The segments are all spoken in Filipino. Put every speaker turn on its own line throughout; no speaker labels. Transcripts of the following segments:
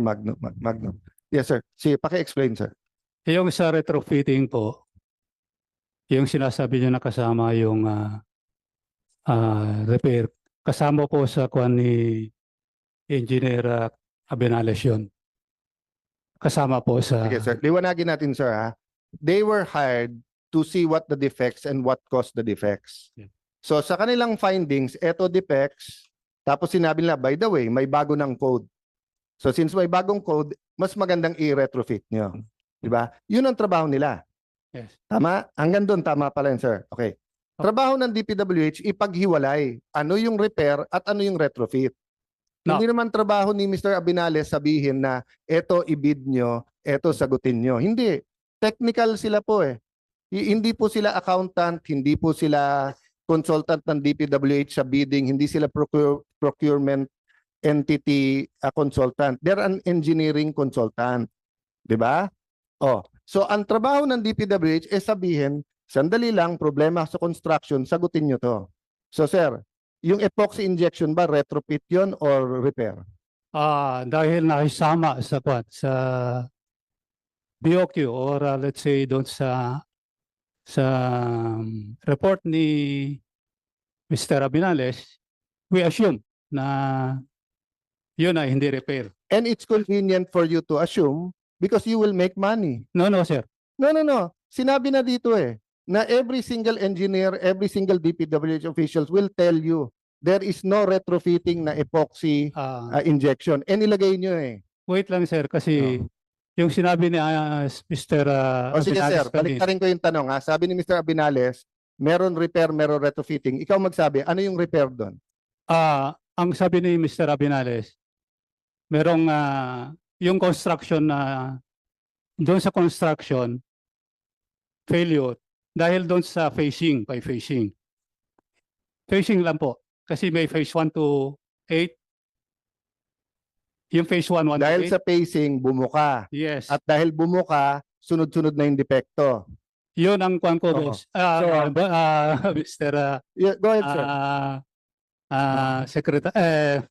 or Magno? Magno. Yes, sir. Sige, paki-explain, sir.
Yung sa retrofitting po, yung sinasabi niyo na kasama yung repair, kasama po sa kwan ni Engineer Abenales yun. Kasama po sa...
Sige, sir. Liwanagin natin, sir, ha? They were hired to see what the defects and what caused the defects.
Yeah.
So, sa kanilang findings, eto defects, tapos sinabi nila, by the way, may bago ng code. So, since may bagong code, mas magandang i-retrofit nyo. Diba? Yun ang trabaho nila.
Yes.
Tama? Hanggang doon, tama pala yun, sir. Okay. Trabaho ng DPWH, ipaghiwalay. Ano yung repair at ano yung retrofit.
No.
Hindi naman trabaho ni Mr. Abinales sabihin na eto i-bid nyo, eto sagutin nyo. Hindi. Technical sila po eh. Hindi po sila accountant, hindi po sila consultant ng DPWH sa bidding, hindi sila procurement entity consultant. They're an engineering consultant. 'Di ba? Oh, so ang trabaho ng DPWH ay sabihin, sandali lang, problema sa construction, sagutin nyo to. So sir, yung epoxy injection ba, retrofit yun or repair?
Dahil nakisama sa kwan, sa BOQ or let's say doon sa report ni Mr. Abinales, we assume na yun ay hindi repair.
And it's convenient for you to assume because you will make money.
No, sir.
No. Sinabi na dito eh, na every single engineer, every single DPWH officials will tell you there is no retrofitting na epoxy injection. And ilagay nyo eh.
Wait lang sir, kasi yung sinabi ni Mr.
Sige
Abinales
sir, baliktarin ko yung tanong ha. Sabi ni Mr. Abinales, meron repair, meron retrofitting. Ikaw magsabi, ano yung repair doon?
Ang sabi ni Mr. Abinales, merong yung construction na doon sa construction failure dahil doon sa facing, by facing. Facing lang po. Kasi may phase 1 to 8. Yung phase 1, 1
Dahil
to 8.
sa pacing, bumuka.
Yes.
At dahil bumuka, sunod-sunod na yung depekto.
Yun ang kwan ko,
Oo.
boss. Mr.
Yeah, go ahead, sir.
Secretary,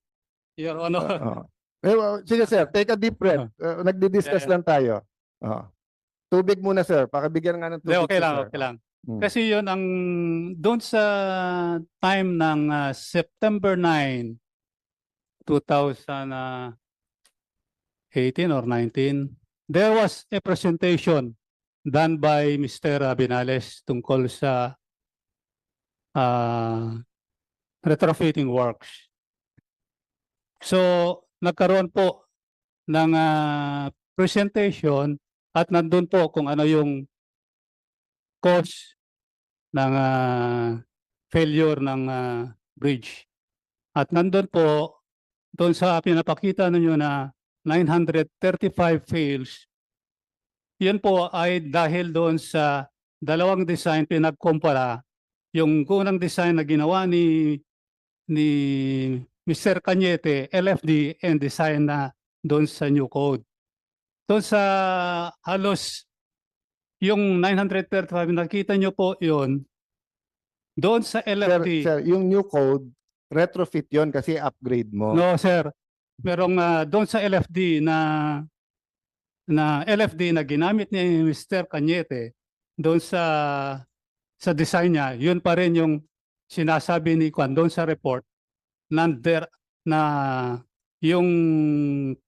Your Honor.
Sige, sir. Take a deep breath. Nagdi-discuss lang tayo. Tubig muna, sir. Pakibigyan nga ng tubig.
Okay lang,
sir.
okay lang. Kasi yun ang doon sa time ng September 9, 2018 or 19, there was a presentation done by Mr. Abinales tungkol sa retrofitting works. So, nagkaroon po ng presentation at nandun po kung ano yung cause ng failure ng bridge. At nandun po, doon sa pinapakita ninyo na 935 fails, yun po ay dahil doon sa dalawang design pinagkumpara. Yung unang design na ginawa ni Mr. Cañete, LFD, and design na doon sa new code. Doon sa halos yung 935, nakita nyo po yun, doon sa LFD.
Sir, yung new code, retrofit yon kasi upgrade mo.
No, sir. Merong doon sa LFD na LFD na ginamit ni Mr. Cañete, doon sa design niya, yun pa rin yung sinasabi ni Kwan doon sa report na yung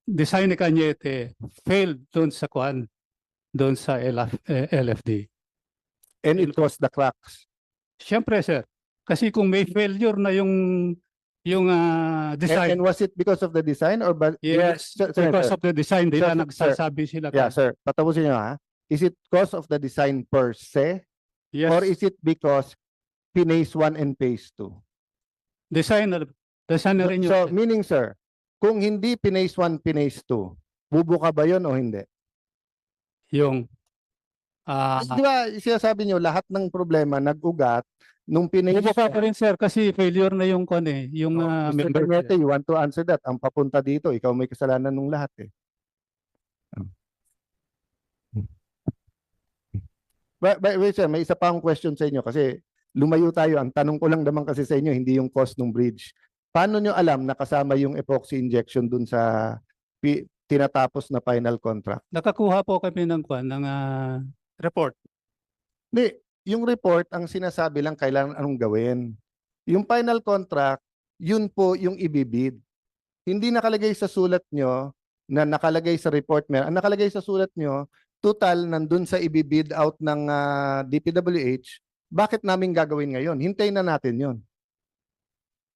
design ni Cañete failed doon sa Kwan, doon sa LFD.
And it caused the cracks.
Siyempre, sir. Kasi kung may failure na yung design.
And was it because of the design or
Yes, because of the design. Sir, nagsasabi sila.
Yeah, sir. Patapusin nyo ha. Is it because of the design per se?
Yes.
Or is it because phase 1 and phase 2?
Design na rin yun.
So, meaning, sir, kung hindi phase 1, phase 2, bubuka ba yun o hindi?
Yung
Di ba, sinasabi nyo, lahat ng problema nag-ugat nung
bubuka pa rin, sir, kasi failure na yung kon eh. Yung
Mr.
member.
Cañete, you want to answer that? Ang papunta dito, ikaw may kasalanan nung lahat eh. Wait, sir, may isa pa akong question sa inyo kasi lumayo tayo. Ang tanong ko lang naman kasi sa inyo, hindi yung cost ng bridge. Paano nyo alam na kasama yung epoxy injection dun sa tinatapos na final contract.
Nakakuha po kami ng report.
Hindi, yung report ang sinasabi lang kailangan anong gawin. Yung final contract, yun po yung ibibid. Hindi nakalagay sa sulat nyo na nakalagay sa report mo. Ang nakalagay sa sulat nyo, total nandun sa ibibid out ng DPWH, bakit namin gagawin ngayon? Hintayin na natin yun.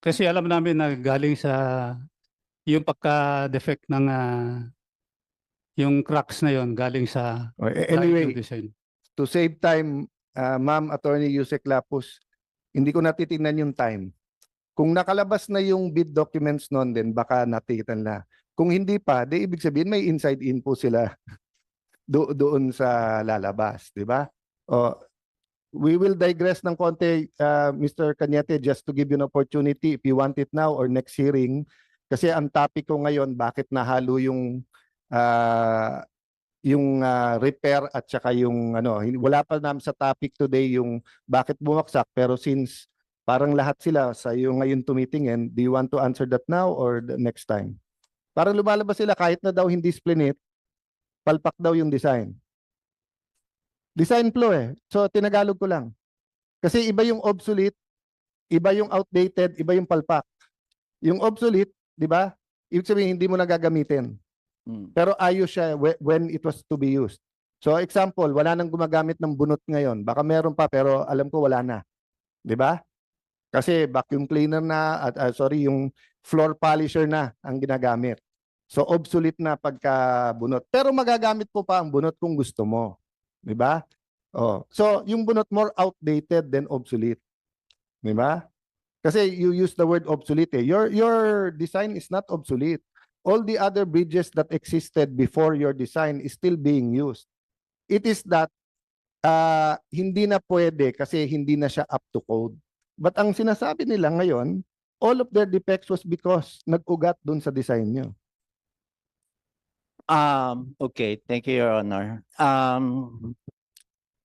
Kasi alam namin na galing sa yung pagka-defect ng yung cracks na yon galing sa
Anyway,
design.
to save time, Ma'am Attorney Yusek Lapus, hindi ko natitingnan yung time. Kung nakalabas na yung bid documents noon din, baka natikitan na. Kung hindi pa, di ibig sabihin may inside info sila doon sa lalabas, di ba? We will digress ng konti, Mr. Cañete, just to give you an opportunity if you want it now or next hearing. Kasi ang topic ko ngayon, bakit nahalo yung repair at saka yung wala pa namin sa topic today yung bakit bumagsak, pero since parang lahat sila sa iyo ngayon tumitingin, do you want to answer that now or the next time? Parang lumalabas sila kahit na daw hindi splinit, palpak daw yung design. Design flaw So tinagalog ko lang. Kasi iba yung obsolete, iba yung outdated, iba yung palpak. Yung obsolete, di ba? Ibig sabihin hindi mo na gagamitin. Pero ayos siya when it was to be used. So example, wala nang gumagamit ng bunot ngayon. Baka meron pa pero alam ko wala na. 'Di ba? Kasi vacuum cleaner na at yung floor polisher na ang ginagamit. So obsolete na pagka bunot. Pero magagamit mo pa ang bunot kung gusto mo. 'Di ba? So yung bunot more outdated than obsolete. 'Di ba? Kasi you use the word obsolete. Your design is not obsolete. All the other bridges that existed before your design is still being used. It is that hindi na pwede kasi hindi na siya up to code. But ang sinasabi nila ngayon, all of their defects was because nag-ugat dun sa design nyo.
Okay, thank you, Your Honor.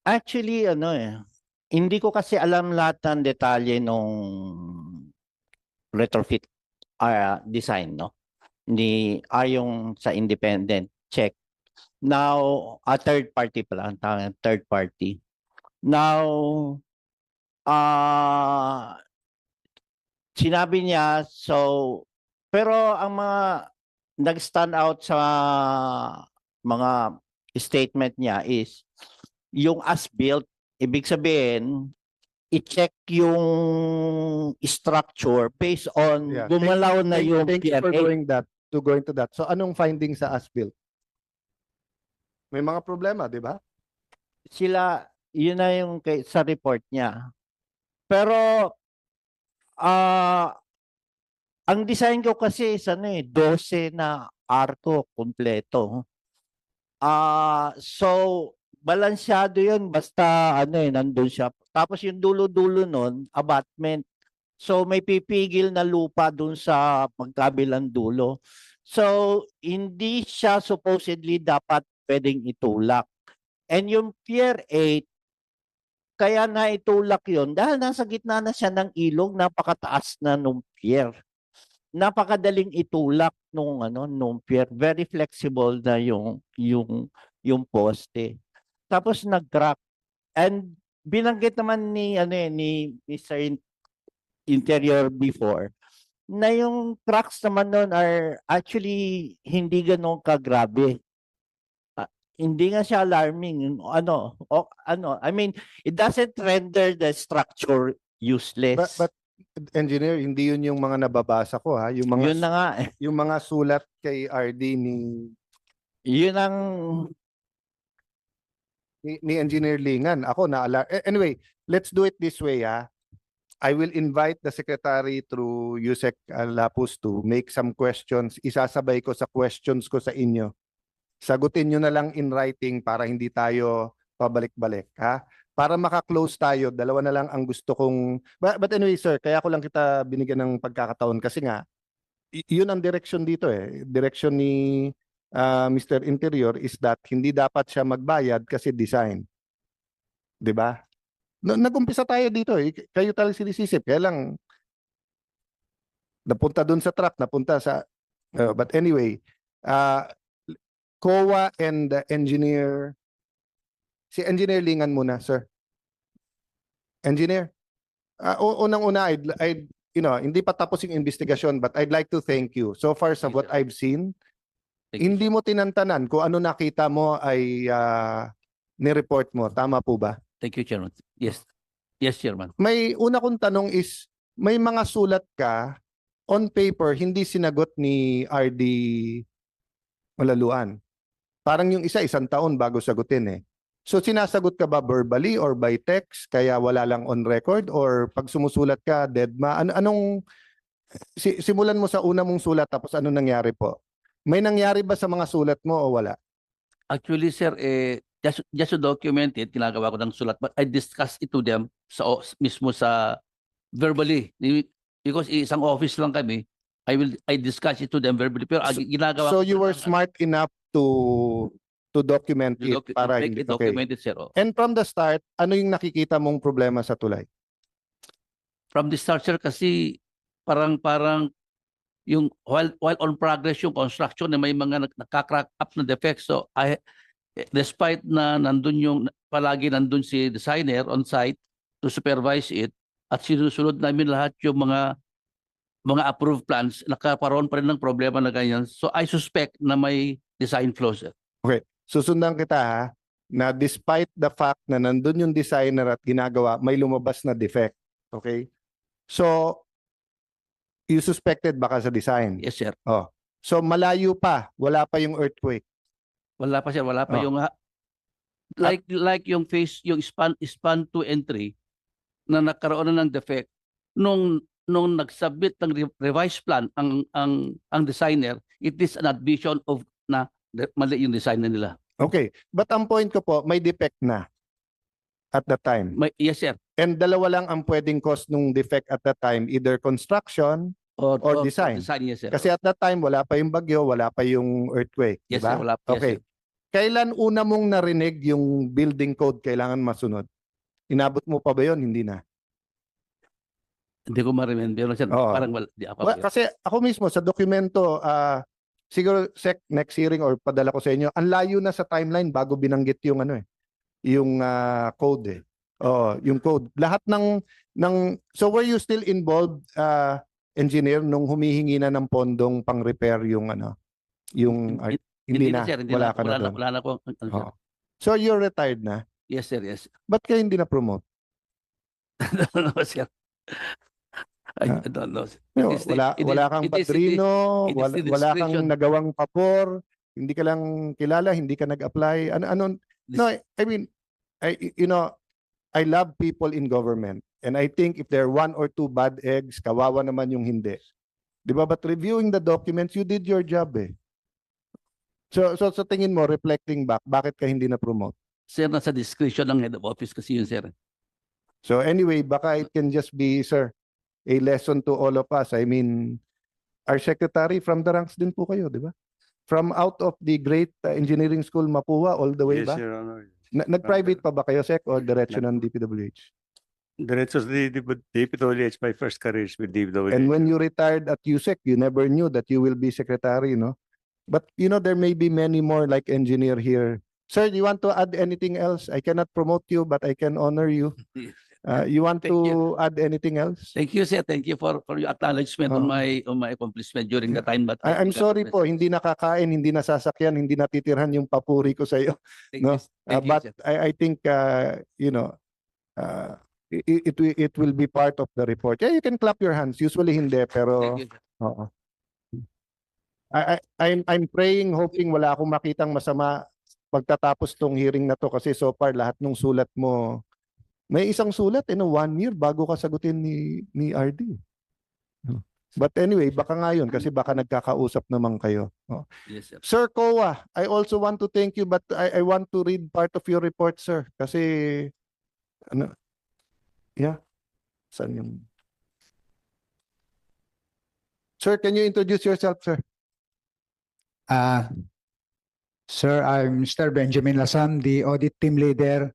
Actually, hindi ko kasi alam lahat ng detalye nung retrofit design, no? Yung sa independent check. Now, a third party pala, third party. Now, sinabi niya, pero ang mga nag-stand out sa mga statement niya is yung as-built, ibig sabihin, i-check yung structure based on gumalaw na yung
Thank you for
PRA.
going to that. So anong finding sa as-built? May mga problema, di ba?
Yun na yung sa report niya. Pero, ang design ko kasi is 12 na arko kompleto. So, balansyado yun, basta nandun siya. Tapos yung dulo-dulo nun, abutment. So, may pipigil na lupa dun sa magkabilang dulo. So, hindi siya supposedly dapat pwedeng itulak. And yung Pier 8, kaya na itulak yun dahil nasa gitna na siya ng ilog, napakataas na nung pier. Napakadaling itulak nung pier. Very flexible na yung poste. Tapos nag-crack. And binanggit naman ni Mr. Interior before na yung cracks naman nun are actually hindi ganun kagrabe. Hindi nga siya alarming. I mean, it doesn't render the structure useless.
But engineer, hindi yun yung mga nababasa ko ha. Yung mga,
yun na nga.
Yung mga sulat kay RD
Yun ang
ni Engineer Lingan. Ako anyway, let's do it this way ha. I will invite the secretary through Yusek Lapus to make some questions. Isasabay ko sa questions ko sa inyo. Sagutin nyo na lang in writing para hindi tayo pabalik-balik. Ha? Para maka-close tayo, dalawa na lang ang gusto kong... But anyway, sir, kaya ko lang kita binigyan ng pagkakataon kasi nga, yun ang direction dito Direction ni Mr. Interior is that hindi dapat siya magbayad kasi design. 'Di ba? Nag-umpisa tayo dito Kayo talagang sinisisip. Kaya lang, napunta dun sa trap, napunta sa... but anyway, COA and the engineer, si Engineer Lingan muna, sir. Engineer, unang-una, hindi pa tapos yung investigasyon, but I'd like to thank you. So far sa
Yes,
what
sir.
I've seen,
Thank you,
hindi
sir.
mo tinantanan kung ano nakita mo ay ni-report mo. Tama po ba?
Thank you, Chairman. Yes. Yes, Chairman.
May una kong tanong is, may mga sulat ka on paper hindi sinagot ni RD Malaluan. Parang yung isa, 1 taon bago sagutin eh. So sinasagot ka ba verbally or by text kaya wala lang on record, or pag sumusulat ka deadma? Anong simulan mo sa una mong sulat tapos ano nangyari po? May nangyari ba sa mga sulat mo o wala?
Actually, sir, just to document it, ginagawa ko ng sulat. But I discuss it to them mismo sa verbally. Because isang office lang kami, I discuss it to them verbally. Pero ginagawa
So
ko
you
pa
were
lang,
smart enough to document
to
it para
make
hindi
it documented, sir. Oh.
And from the start, ano yung nakikita mong problema sa tulay?
From the start, sir, kasi parang yung while on progress yung construction na may mga nakaka-crack up na defects. So despite na palagi nandun si designer on site to supervise it, at sinusunod namin lahat yung mga approved plans, nakaparoon pa rin ng problema na ganyan. So I suspect na may design flaws, sir.
Susundan kita ha, na despite the fact na nandun yung designer at ginagawa, may lumabas na defect. Okay? So, you suspected baka sa design.
Yes, sir.
So, malayo pa, wala pa yung earthquake.
Wala pa, sir. Wala pa
Oh.
yung like yung span 2 and 3 na nagkaroon na ng defect nung nag-submit ng revised plan ang designer, it is an admission of na mali yung design na nila.
Okay. But ang point ko po, may defect na at that time.
Yes, sir.
And dalawa lang ang pwedeng cause nung defect at that time, either construction, Or design.
Yes, sir.
kasi at that time, wala pa yung bagyo, wala pa yung earthquake.
Yes,
diba?
sir. Wala pa.
Okay.
Yes, sir.
Kailan una mong narinig yung building code kailangan masunod? Inabot mo pa ba yun? Hindi na.
Hindi ko ma-remember, sir.
Oo.
Parang wala. Di ako.
Kasi ako mismo sa dokumento, siguro next hearing or padala ko sa inyo, ang layo na sa timeline bago binanggit yung yung code eh. Oo, yung code. Lahat ng so were you still involved, engineer, nung humihingi na ng pondong pang-repair yung yung hindi na,
sir. Hindi
wala
na,
ka na doon.
wala na po.
Oo. So you're retired na.
Yes, sir. Yes.
Ba't kayo hindi na-promote?
I don't know, sir. I don't know.
No,
It is the-
wala
it is-
wala kang
it is the-
padrino,
it is
wala,
the
wala kang
discretion.
nagawang papor, hindi ka lang kilala, hindi ka nag-apply. No, I mean, I love people in government, and I think if there are 1 or 2 bad eggs, kawawa naman yung hindi. Di ba? But reviewing the documents, you did your job eh. So sa tingin mo, reflecting back, bakit ka hindi na-promote?
Sir, nasa discretion ng head of office kasi yun, sir.
So anyway, baka it can just be, sir, a lesson to all of us. I mean, our secretary from the ranks din po kayo, di ba? From out of the great engineering school Mapua all the way
Yes,
back.
Your Honor.
Nag-private pa ba kayo, Sec, or diretso ng DPWH?
Diretso sa DPWH, my first career is with DPWH.
And when you retired at USEC, you never knew that you will be secretary, no? But there may be many more like engineer here. Sir, do you want to add anything else? I cannot promote you, but I can honor you. You want
Thank
to add anything else?
Thank you, sir. Thank you for your acknowledgement on my accomplishment during the time. But
I'm sorry po, hindi nakakain, hindi nasasakyan, hindi natitirhan yung papuri ko sa iyo.
Thank
no?
you, thank you,
But
sir.
I think, it will be part of the report. Yeah, you can clap your hands. Usually hindi, pero
Thank you, sir.
oo. I'm praying, hoping wala akong makitang masama pagtatapos tong hearing na to, kasi so far lahat ng sulat mo, may isang sulat 1 year bago ka sagutin ni RD. But anyway, baka ngayon kasi baka nagkakausap naman kayo. Oh.
Yes, sir.
Sir Kowa, I also want to thank you, but I want to read part of your report, sir. Kasi saan yung Sir, can you introduce yourself, sir?
Sir, I'm Mr. Benjamin Lasam, the audit team leader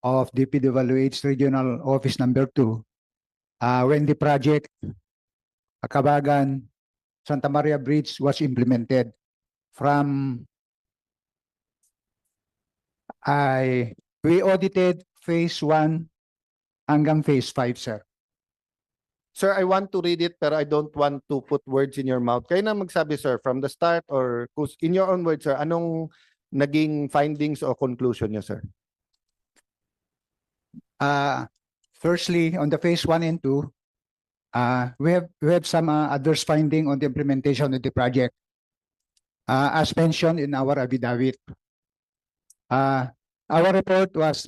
of DPWH Regional Office Number 2. When the project Akabagan Santa Maria Bridge was implemented from we audited phase 1 hanggang phase 5, sir.
Sir, I want to read it pero I don't want to put words in your mouth. Kayo na magsabi, sir, from the start or in your own words, sir, anong naging findings o conclusion niyo, sir?
Firstly, on the phase 1 and 2, we have some adverse finding on the implementation of the project. As mentioned in our affidavit. Our report was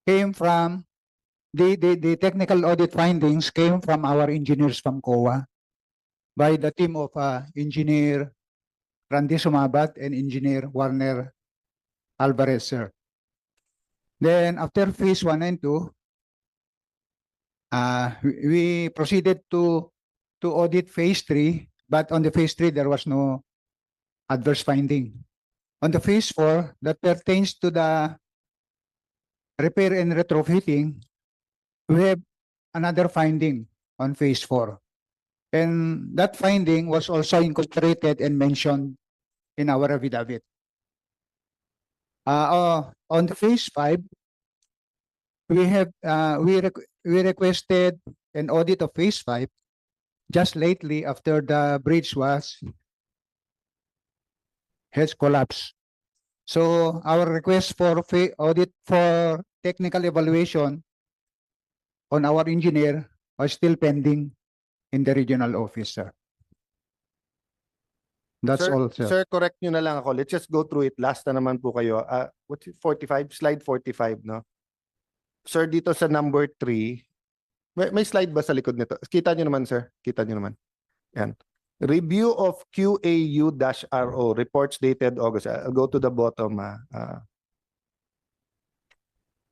came from the technical audit findings came from our engineers from COA by the team of engineer Randy Sumabat and engineer Warner Alvarez, sir. Then after phase 1 and 2, we proceeded to audit phase 3, but on the phase 3 there was no adverse finding. On the phase 4 that pertains to the repair and retrofitting, we have another finding on phase 4. And that finding was also incorporated and mentioned in our affidavit. On the phase 5, we requested an audit of phase 5 just lately after the bridge has collapsed. So our request for audit for technical evaluation on our engineer are still pending in the regional office, sir. That's
Sir,
all, sir.
Sir, correct nyo na lang ako. Let's just go through it. Last na naman po kayo. What's it? 45? Slide 45, no? Sir, dito sa number 3, may slide ba sa likod nito? Kita nyo naman, sir. Kita nyo naman. Yan. Review of QAU-RO, reports dated August. I'll go to the bottom.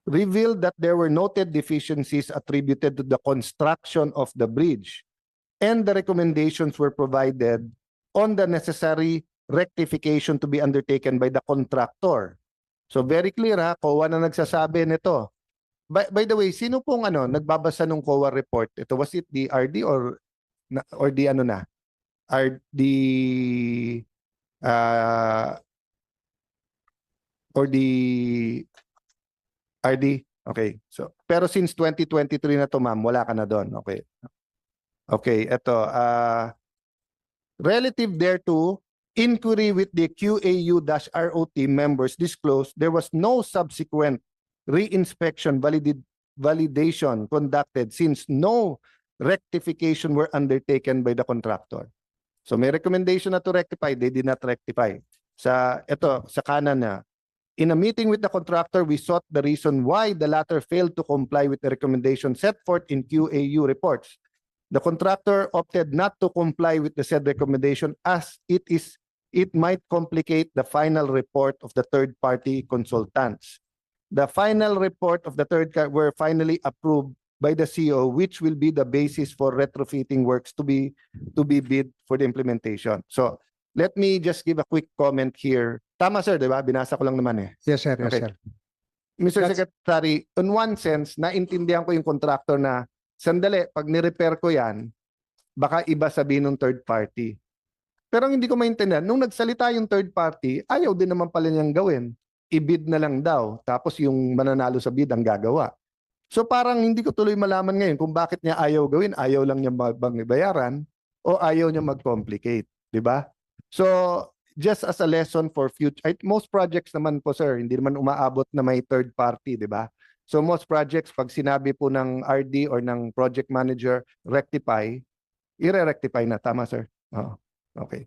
Revealed that there were noted deficiencies attributed to the construction of the bridge, and the recommendations were provided on the necessary rectification to be undertaken by the contractor. So very clear, ha, COA na nagsasabi nito. By the way, sino pong nagbabasa ng COA report? Ito, was it the RD or the ano na? RD or the RD? Okay. So, pero since 2023 na to, ma'am, wala ka na doon. Okay. Okay, ito. Relative thereto, inquiry with the QAU-RO team members disclosed there was no subsequent re-inspection validation conducted since no rectification were undertaken by the contractor. So may recommendation na to rectify, they did not rectify. Sa kanan na, in a meeting with the contractor, we sought the reason why the latter failed to comply with the recommendation set forth in QAU reports. The contractor opted not to comply with the said recommendation as it might complicate the final report of the third-party consultants. The final report of the were finally approved by the CEO, which will be the basis for retrofitting works to be bid for the implementation. So let me just give a quick comment here. Tama, sir, di ba? Binasa ko lang naman eh.
Yes, sir. Yes,
Okay.
sir.
Mr.
That's-
Secretary, in one sense, naintindihan ko yung contractor na sandali, pag ni-repair ko yan, baka iba sabihin ng third party. Pero ang hindi ko maintindihan, nung nagsalita yung third party, ayaw din naman pala niyang gawin. I-bid na lang daw, tapos yung mananalo sa bid ang gagawa. So parang hindi ko tuloy malaman ngayon kung bakit niya ayaw gawin, ayaw lang niya bayaran o ayaw niya mag-complicate, di ba? So just as a lesson for future, most projects naman po, sir, hindi naman umaabot na may third party, di ba? So most projects, pag sinabi po ng RD or ng project manager, rectify, i-rectify na. Tama, sir? Oo. Okay.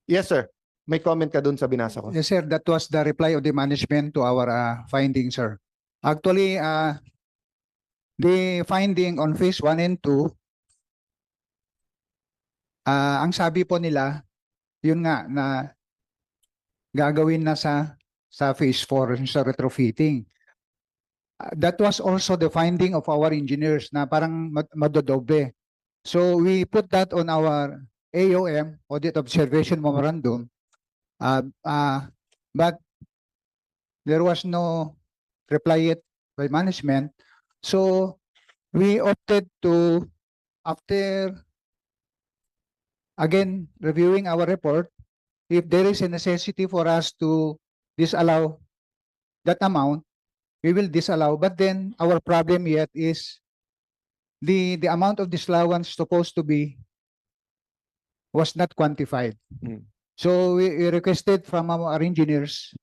Yes, sir. May comment ka dun sa binasa ko.
Yes, sir. That was the reply of the management to our findings, sir. Actually, the finding on phase 1 and 2, ang sabi po nila, yun nga na gagawin na sa phase 4 sa retrofitting. That was also the finding of our engineers na parang madodoble. So we put that on our AOM, Audit Observation Memorandum, but there was no reply yet by management. So we opted to, after again reviewing our report, if there is a necessity for us to disallow that amount, we will disallow. But then our problem yet is the amount of disallowance supposed to be was not quantified.
Mm.
So we requested from our engineers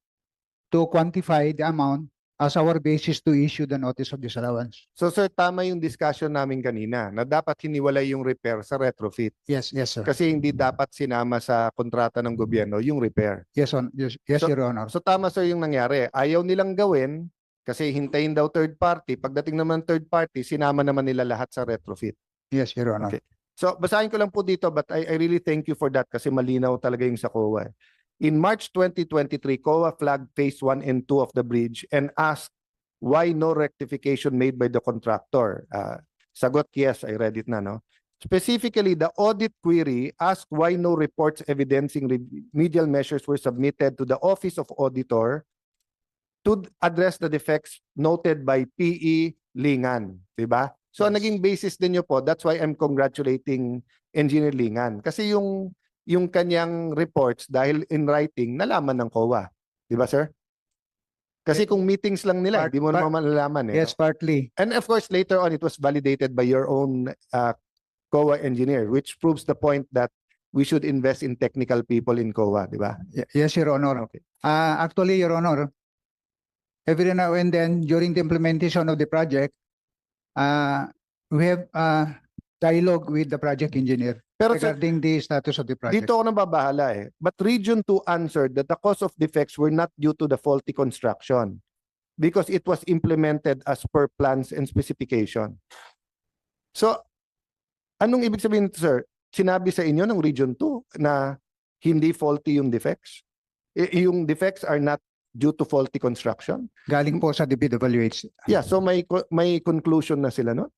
to quantify the amount as our basis to issue the notice of disallowance.
So sir, tama yung discussion namin kanina na dapat hiniwalay yung repair sa retrofit
Yes, yes, sir.
kasi hindi dapat sinama sa kontrata ng gobyerno yung repair.
Yes, yes,
So-
Your Honor.
So tama sir yung nangyari. Ayaw nilang gawin kasi hintayin daw third party. Pagdating naman third party, sinama naman nila lahat sa retrofit.
Yes, Your Honor.
Okay. So basahin ko lang po dito but I really thank you for that kasi malinaw talaga yung sa COA. In March 2023, COA flagged phase 1 and 2 of the bridge and asked why no rectification made by the contractor. Sagot, yes, I read it na, no? Specifically, the audit query asked why no reports evidencing remedial measures were submitted to the Office of Auditor to address the defects noted by PE Lingan, di ba? So ang
Yes.
naging basis din nyo po, that's why I'm congratulating Engineer Lingan. Kasi yung kanyang reports dahil in writing, nalaman ng COA. Di ba, sir? Kasi kung meetings lang nila, hindi mo naman malalaman eh.
Yes, partly.
And of course, later on, it was validated by your own COA engineer, which proves the point that we should invest in technical people in COA, di ba?
Yes, Your Honor.
Okay.
Actually, Your Honor, every now and then during the implementation of the project, we have dialogue with the project engineer
Pero sir,
regarding the status of the project.
dito ako nababahala eh. But Region 2 answered that the cause of defects were not due to the faulty construction because it was implemented as per plans and specification. So, anong ibig sabihin nito, sir? Sinabi sa inyo ng Region 2 na hindi faulty yung defects? Yung defects are not due to faulty construction?
Galing po sa DPWH.
Yeah, so may conclusion na sila, no?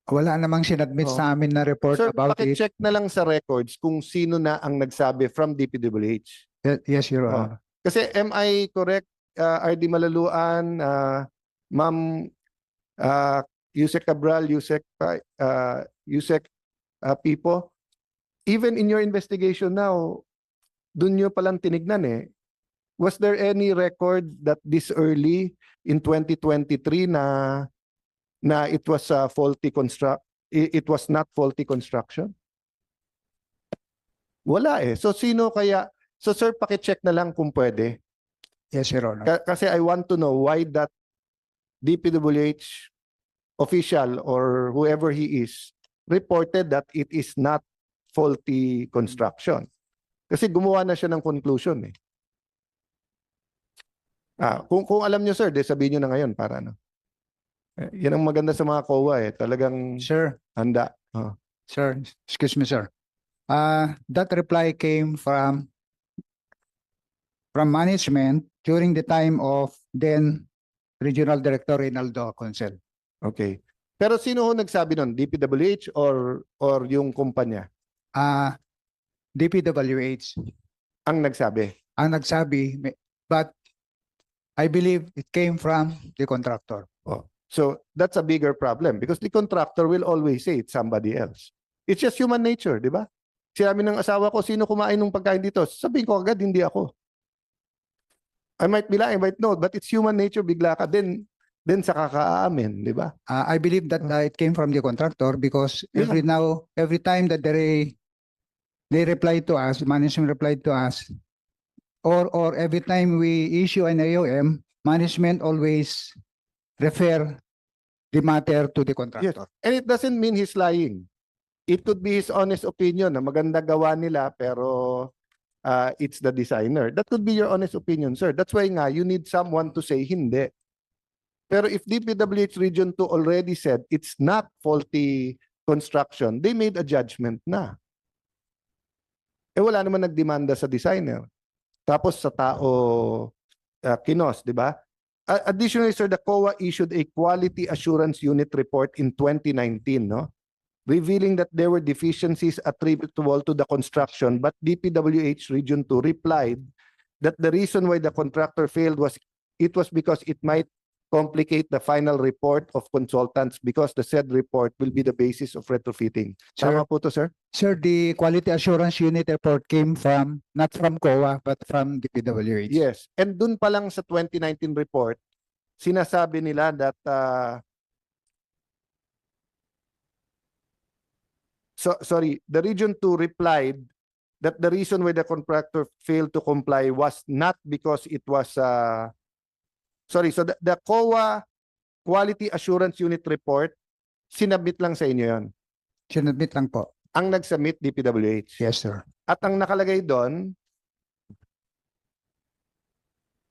Wala namang sinadmit
Oh.
sa amin na report
Sir,
about it.
paki-check na lang sa records kung sino na ang nagsabi from DPWH.
Yes, Your
Oh.
Honor.
Kasi am I correct, RD Malaluan, Ma'am Yusek Cabral, Yusek Pipo, even in your investigation now, dun nyo palang tinignan eh. Was there any record that this early in 2023 na it was it was not faulty construction? Wala eh. So sino kaya? So sir, paki-check na lang kung pwede.
Yes, Your Honor.
Kasi I want to know why that DPWH official or whoever he is reported that it is not faulty construction. Kasi gumawa na siya ng conclusion eh. Kung alam nyo sir, sabihin nyo na ngayon para ano. Yan ang maganda sa mga COA eh. Talagang
Sir,
handa.
sir, excuse me, sir. That reply came from management during the time of then Regional Director Reynaldo Consel.
Okay. Pero sino ho nagsabi nun? DPWH or yung kumpanya?
DPWH
Ang nagsabi?
ang nagsabi, but I believe it came from the contractor.
So that's a bigger problem because the contractor will always say it's somebody else. It's just human nature, di ba? Sinabi ng asawa ko, sino kumain ng pagkain dito? Sabihin ko agad, hindi ako. I might be lying, I might know, but it's human nature, bigla ka din sa kakaamin, di ba?
I believe that it came from the contractor because
Yeah.
every time that they reply to us, management replied to us, or every time we issue an AOM, management always refer the matter to the contractor.
And it doesn't mean he's lying. It could be his honest opinion na maganda gawa nila pero it's the designer. That could be your honest opinion, sir. That's why nga you need someone to say hindi. Pero if DPWH Region 2 already said it's not faulty construction, they made a judgment na. Wala naman nagdemanda sa designer. Tapos sa tao kinos, di ba? Additionally, sir, the COA issued a quality assurance unit report in 2019, no? Revealing that there were deficiencies attributable to the construction, but DPWH Region 2 replied that the reason why the contractor failed was because it might complicate the final report of consultants because the said report will be the basis of retrofitting. Tama
Sir,
po to, sir?
sir, the quality assurance unit report came from, not from COA, but from DPWH.
Yes. And dun pa lang sa 2019 report, sinasabi nila that sorry, the Region 2 replied that the reason why the contractor failed to comply was not because it was sorry, so the COA Quality Assurance Unit report, sinabit lang sa inyo yon.
Sinadmit lang po.
Ang nag-submit DPWH.
Yes, sir.
At ang nakalagay doon,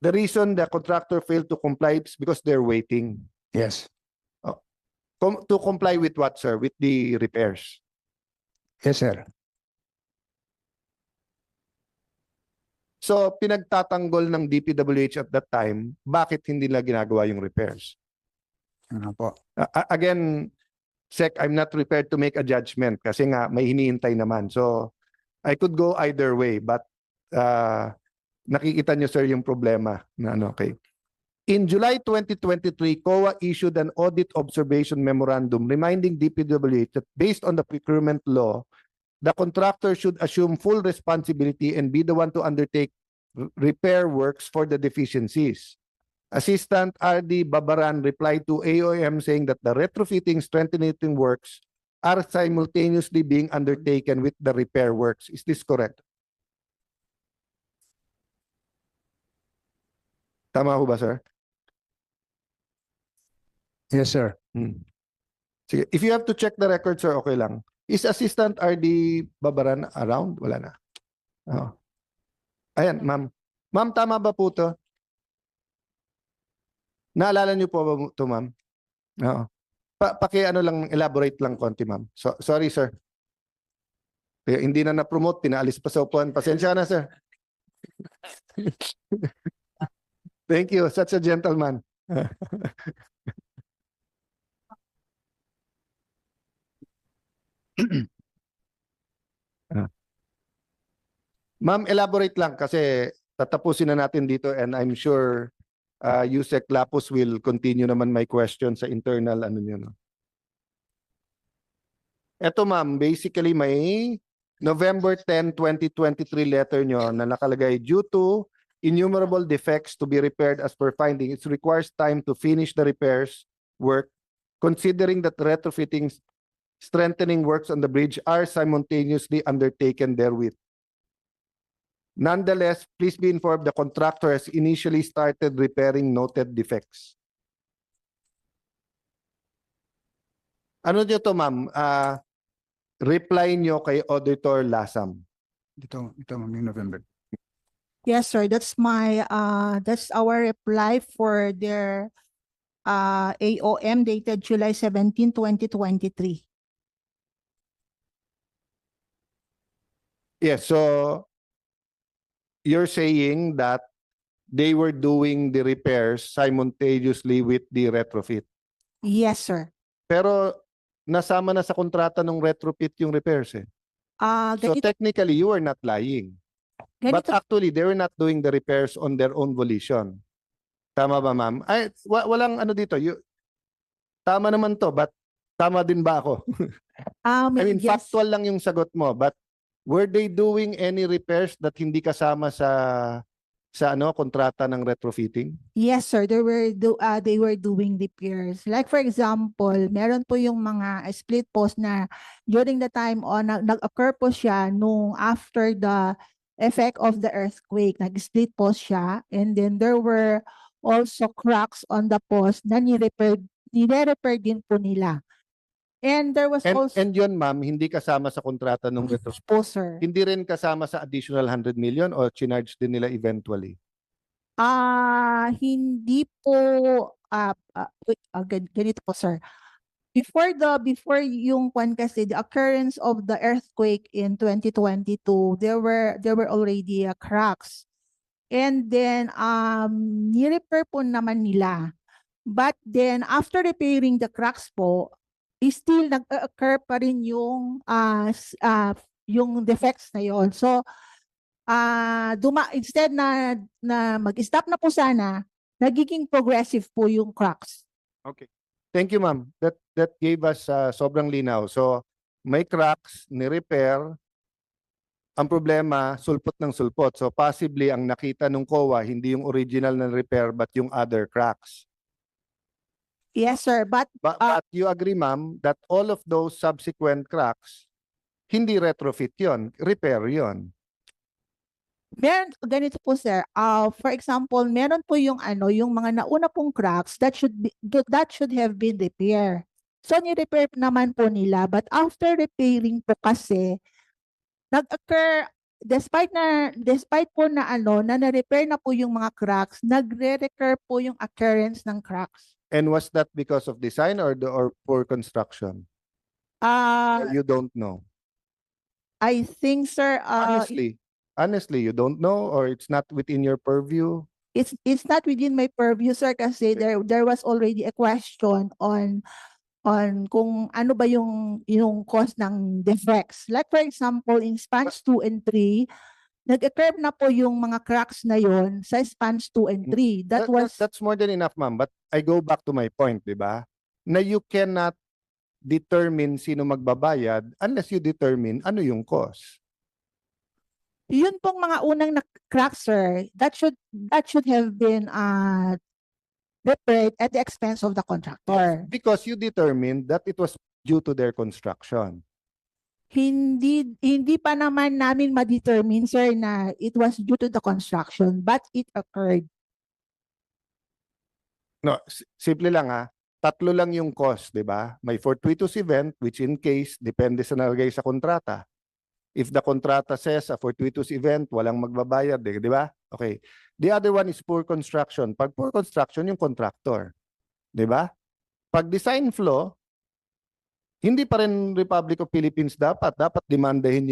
the reason the contractor failed to comply is because they're waiting.
Yes.
To comply with what, sir? With the repairs.
Yes, sir.
So, pinagtatanggol ng DPWH at that time, bakit hindi nila ginagawa yung repairs?
Ano po?
Again, Sec, I'm not prepared to make a judgment kasi nga may hinihintay naman. So, I could go either way, but nakikita nyo, sir, yung problema na ano, okay. In July 2023, COA issued an audit observation memorandum reminding DPWH that based on the procurement law, the contractor should assume full responsibility and be the one to undertake repair works for the deficiencies. Assistant RD Babaran replied to AOM saying that the retrofitting strengthening works are simultaneously being undertaken with the repair works. Is this correct? Tama ho ba, sir?
Yes, sir.
Sige. If you have to check the record, sir, okay lang. Is Assistant RD Babaran around? Wala na. Oh. Ayan, ma'am. Ma'am, tama ba po to? Naalala niyo po ba to, ma'am? Oo. Ano lang, elaborate lang konti, ma'am. Sorry, sir. Kaya hindi na na-promote, pinaalis pa sa upuan. Pasensya na, sir. Thank you. Such a gentleman. Ma'am, elaborate lang kasi tatapusin na natin dito and I'm sure Yusek Lapus will continue naman my question sa internal ano niyo, no? Eto ma'am, basically may November 10, 2023 letter nyo na nakalagay due to innumerable defects to be repaired as per finding, it requires time to finish the repairs work considering that retrofitting strengthening works on the bridge are simultaneously undertaken therewith. Nonetheless, please be informed the contractor has initially started repairing noted defects. Ano nyo to, ma'am? Reply nyo kay Auditor Lasam.
Ito ma'am, yung November.
Yes, sir. That's our reply for their AOM dated July 17, 2023.
Yes, so you're saying that they were doing the repairs simultaneously with the retrofit.
Yes, sir.
Pero nasama na sa kontrata ng retrofit yung repairs eh. So
Ganito,
technically, you are not lying. But
ganito,
actually, they were not doing the repairs on their own volition. Tama ba, ma'am? Ay, walang ano dito. Tama naman to, but tama din ba ako? I mean,
yes.
factual lang yung sagot mo, but were they doing any repairs that hindi kasama sa ano kontrata ng retrofitting?
Yes, sir. They were doing repairs. Like for example, meron po yung mga split post na during the time nag-occur po siya nung after the effect of the earthquake, nag-split post siya, and then there were also cracks on the post na nire-repair din po nila. And there was also
And yun, ma'am, hindi kasama sa kontrata ng retrofit.
po, sir.
Hindi rin kasama sa additional 100 million o chinarge din nila eventually?
Hindi po ganito po, sir. Before yung kwan kasi the occurrence of the earthquake in 2022, there were already cracks. And then ni-repair po naman nila. But then after repairing the cracks po, still nag-occur pa rin yung defects na yon. So instead na mag-stop na po sana, nagiging progressive po yung cracks.
Okay. Thank you, ma'am. That gave us sobrang linaw. So, may cracks, ni-repair. Ang problema, sulpot ng sulpot. So, possibly, ang nakita nung COA, hindi yung original na repair, but yung other cracks.
Yes, sir. But
But you agree, ma'am, that all of those subsequent cracks, hindi retrofit yon, repair yon.
meron, ganito po, sir. For example, meron po yung yung mga nauna pong cracks that should have been repaired. So, ni-repair naman po nila. But after repairing po kasi, nag-occur, despite po na na-repair na po yung mga cracks, nagre-recur po yung occurrence ng cracks.
And was that because of design or poor construction? Or you don't know?
I think, sir,
Honestly, you don't know, or it's not within your purview?
it's not within my purview, sir, kasi there was already a question on kung ano ba yung cause ng defects. Like for example, in spans 2 and 3, nag-occur na po yung mga cracks na yon sa spans 2 and 3.
That's more than enough, ma'am. But I go back to my point, di ba? Na you cannot determine sino magbabayad unless you determine ano yung cause.
Yun pong mga unang cracks, sir, that should have been repaired at the expense of the contractor.
Because you determined that it was due to their construction.
Hindi pa naman namin ma-determine, sir, na it was due to the construction, but it occurred.
No, simple lang tatlo lang yung cause, di ba? May fortuitous event, which in case, depende sa nalagay sa kontrata. If the kontrata says a fortuitous event, walang magbabayad, di ba? Okay. The other one is poor construction. Pag poor construction, yung contractor. Di ba? Pag design flaw, hindi pa rin Republic of Philippines dapat demandahin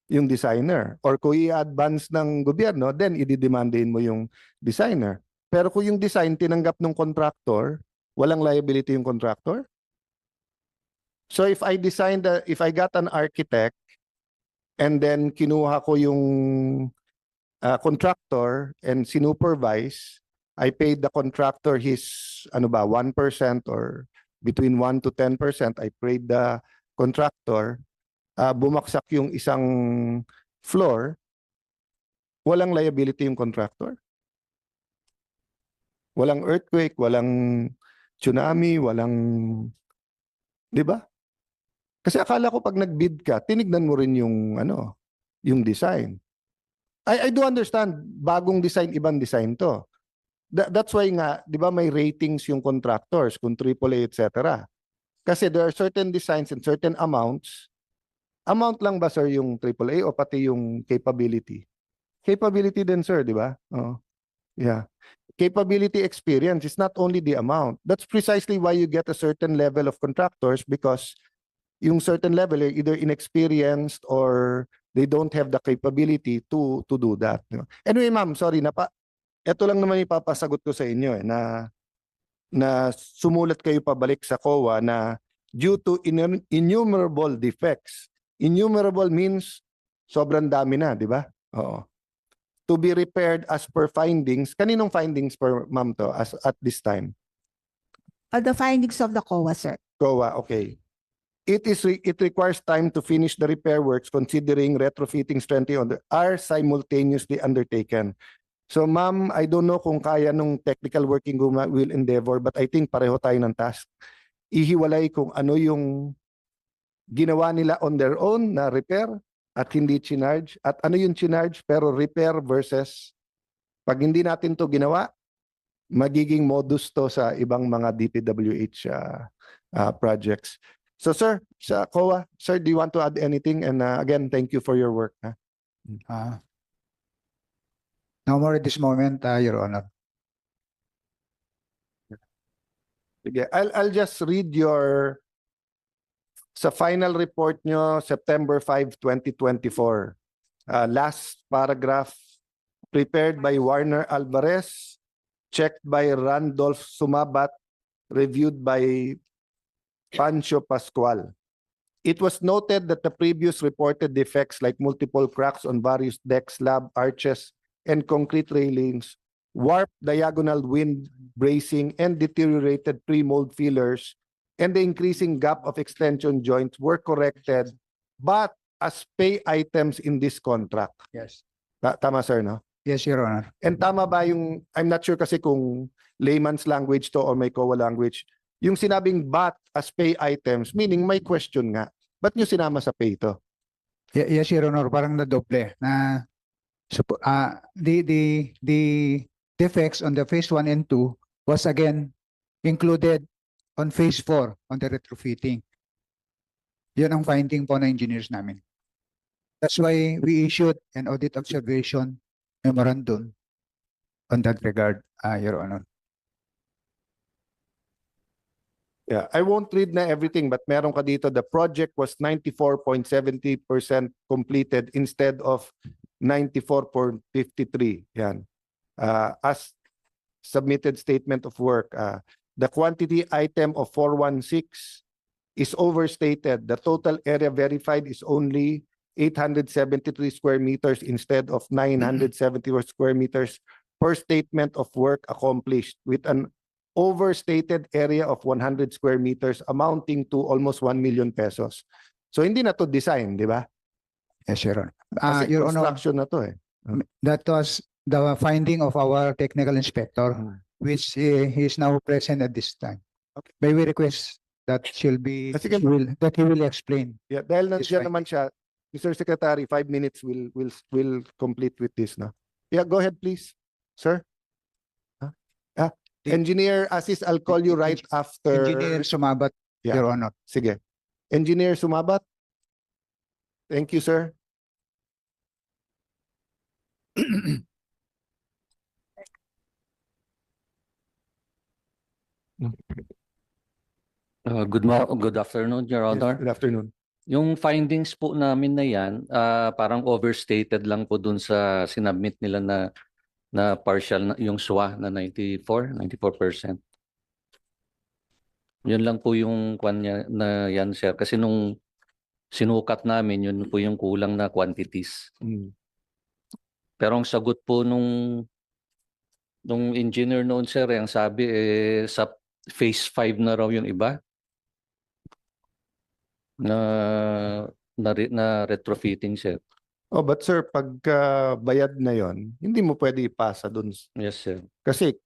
yung designer. Or kung i-advance ng gobyerno, then i-demandahin mo yung designer. Pero kung yung design tinanggap ng contractor, walang liability yung contractor. So if I got an architect and then kinuha ko yung contractor and sinupervise, I paid the contractor his 1% or between 1 to 10%, I paid the contractor, bumaksak yung isang floor, walang liability yung contractor. Walang earthquake, walang tsunami, walang, di ba? Kasi akala ko pag nag-bid ka, tinignan mo rin yung yung design. I do understand, bagong design, ibang design to. That's why nga, di ba may ratings yung contractors, kung AAA, etc. Kasi there are certain designs and certain amounts. Amount lang ba, sir, yung AAA o pati yung capability? Capability din, sir, di ba? Oh, yeah. Capability experience is not only the amount. That's precisely why you get a certain level of contractors, because yung certain level are either inexperienced or they don't have the capability to do that. Anyway, ma'am, sorry ito lang naman ipapasagot ko sa inyo na sumulat kayo pabalik sa COA na due to innumerable defects. Innumerable means sobrang dami na, di ba? Oo. To be repaired as per findings. Kaninong findings per ma'am to at this time?
The findings of the COA, sir.
COA, okay. It requires time to finish the repair works considering retrofitting strengthening are simultaneously undertaken. So ma'am, I don't know kung kaya nung technical working group will endeavor, but I think pareho tayo ng task. Ihiwalay kung ano yung ginawa nila on their own na repair at hindi chinarge, at ano yung chinarge pero repair versus pag hindi natin to ginawa, magiging modus to sa ibang mga DPWH projects. So sir, sa COA, sir, do you want to add anything? And again, thank you for your work.
No more at this moment, Your Honor.
Sige, I'll just read your sa final report nyo, September 5, 2024. Last paragraph, prepared by Warner Alvarez, checked by Randolph Sumabat, reviewed by Pancho Pascual. It was noted that the previous reported defects like multiple cracks on various decks, slab, arches, and concrete railings warped diagonal wind bracing and deteriorated pre-mold fillers and the increasing gap of extension joints were corrected but as pay items in this contract.
Yes.
Tama sir, no?
Yes, Your Honor.
And tama ba yung, I'm not sure kasi kung layman's language to or may COA language, yung sinabing but as pay items, meaning may question nga. Ba't nyo sinama sa pay to?
Yes, Your Honor, parang nadoble na the defects on the phase 1 and 2 was again included on phase 4 on the retrofitting. Yun ang finding po ng engineers namin. That's why we issued an audit observation memorandum on that regard, Your Honor.
Yeah, I won't read na everything but meron ka dito, the project was 94.70% completed instead of 94.53. Yan. As submitted statement of work, the quantity item of 416 is overstated. The total area verified is only 873 square meters instead of 974 square meters per statement of work accomplished with an overstated area of 100 square meters amounting to almost 1 million pesos. So hindi na to design, di ba?
Yes, Your Honor.
Kasi
Your Honor,
construction na to eh.
that was the finding of our technical inspector, which he is now present at this time.
Okay.
May we request that she'll be,
Sige.
that he will explain.
Yeah, dahil
Yes,
nandiyan
fine.
naman siya, Mr. Secretary, 5 minutes will complete with this, no? Yeah, go ahead, please, sir. Engineer Assis, I'll call you right after.
Engineer Sumabat,
Yeah.
Your Honor.
Sige. Engineer Sumabat. Thank you, sir.
Good afternoon, Your
Yes,
Honor.
good afternoon.
Yung findings po namin na yan, parang overstated lang po dun sa sinubmit nila na partial na, yung SWA na 94%. Yun lang po yung kwan niya na yan, sir. Kasi nung sinukat namin, yun po yung kulang na quantities. Pero ang sagot po nung engineer noon, sir, ang sabi sa phase 5 na raw yung iba. Na retrofitting, sir.
Oh, but sir, pagka bayad na yon, hindi mo pwede ipasa dun.
Yes, sir.
Kasi,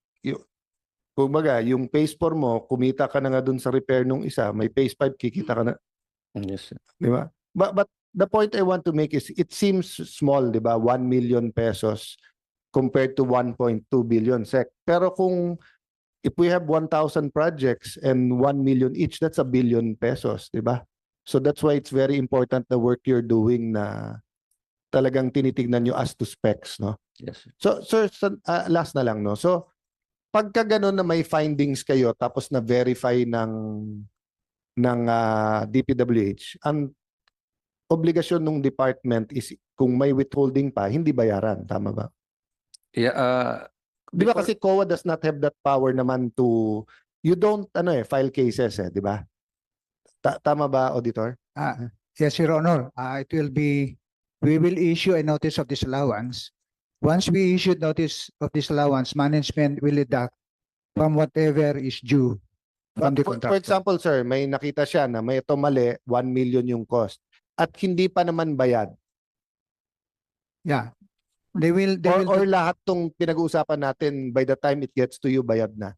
kumbaga, yung phase 4 mo, kumita ka na nga dun sa repair nung isa, may phase 5, kikita ka na.
Yes, sir.
Di ba? But the point I want to make is, it seems small, di ba? 1 million pesos compared to 1.2 billion SEK. Pero kung if we have 1,000 projects and 1 million each, that's 1 billion pesos, di ba? So that's why it's very important the work you're doing na talagang tinitignan nyo as to specs, no?
Yes, sir.
So, sir, last na lang, no? So, pagka gano'n na may findings kayo tapos na-verify ng DPWH, ang obligasyon ng department is kung may withholding pa, hindi bayaran. Tama ba?
Yeah,
Di ba kasi COA does not have that power naman to, you don't file cases di ba? Tama ba, Auditor?
Yes, Your Honor. We will issue a notice of disallowance. Once we issue notice of disallowance, management will deduct from whatever is due from the
For
contractor.
example, sir, may nakita siya na may ito mali, 1 million yung cost at hindi pa naman bayad.
Yeah. They will
Or lahat tong pinag-uusapan natin by the time it gets to you, bayad na.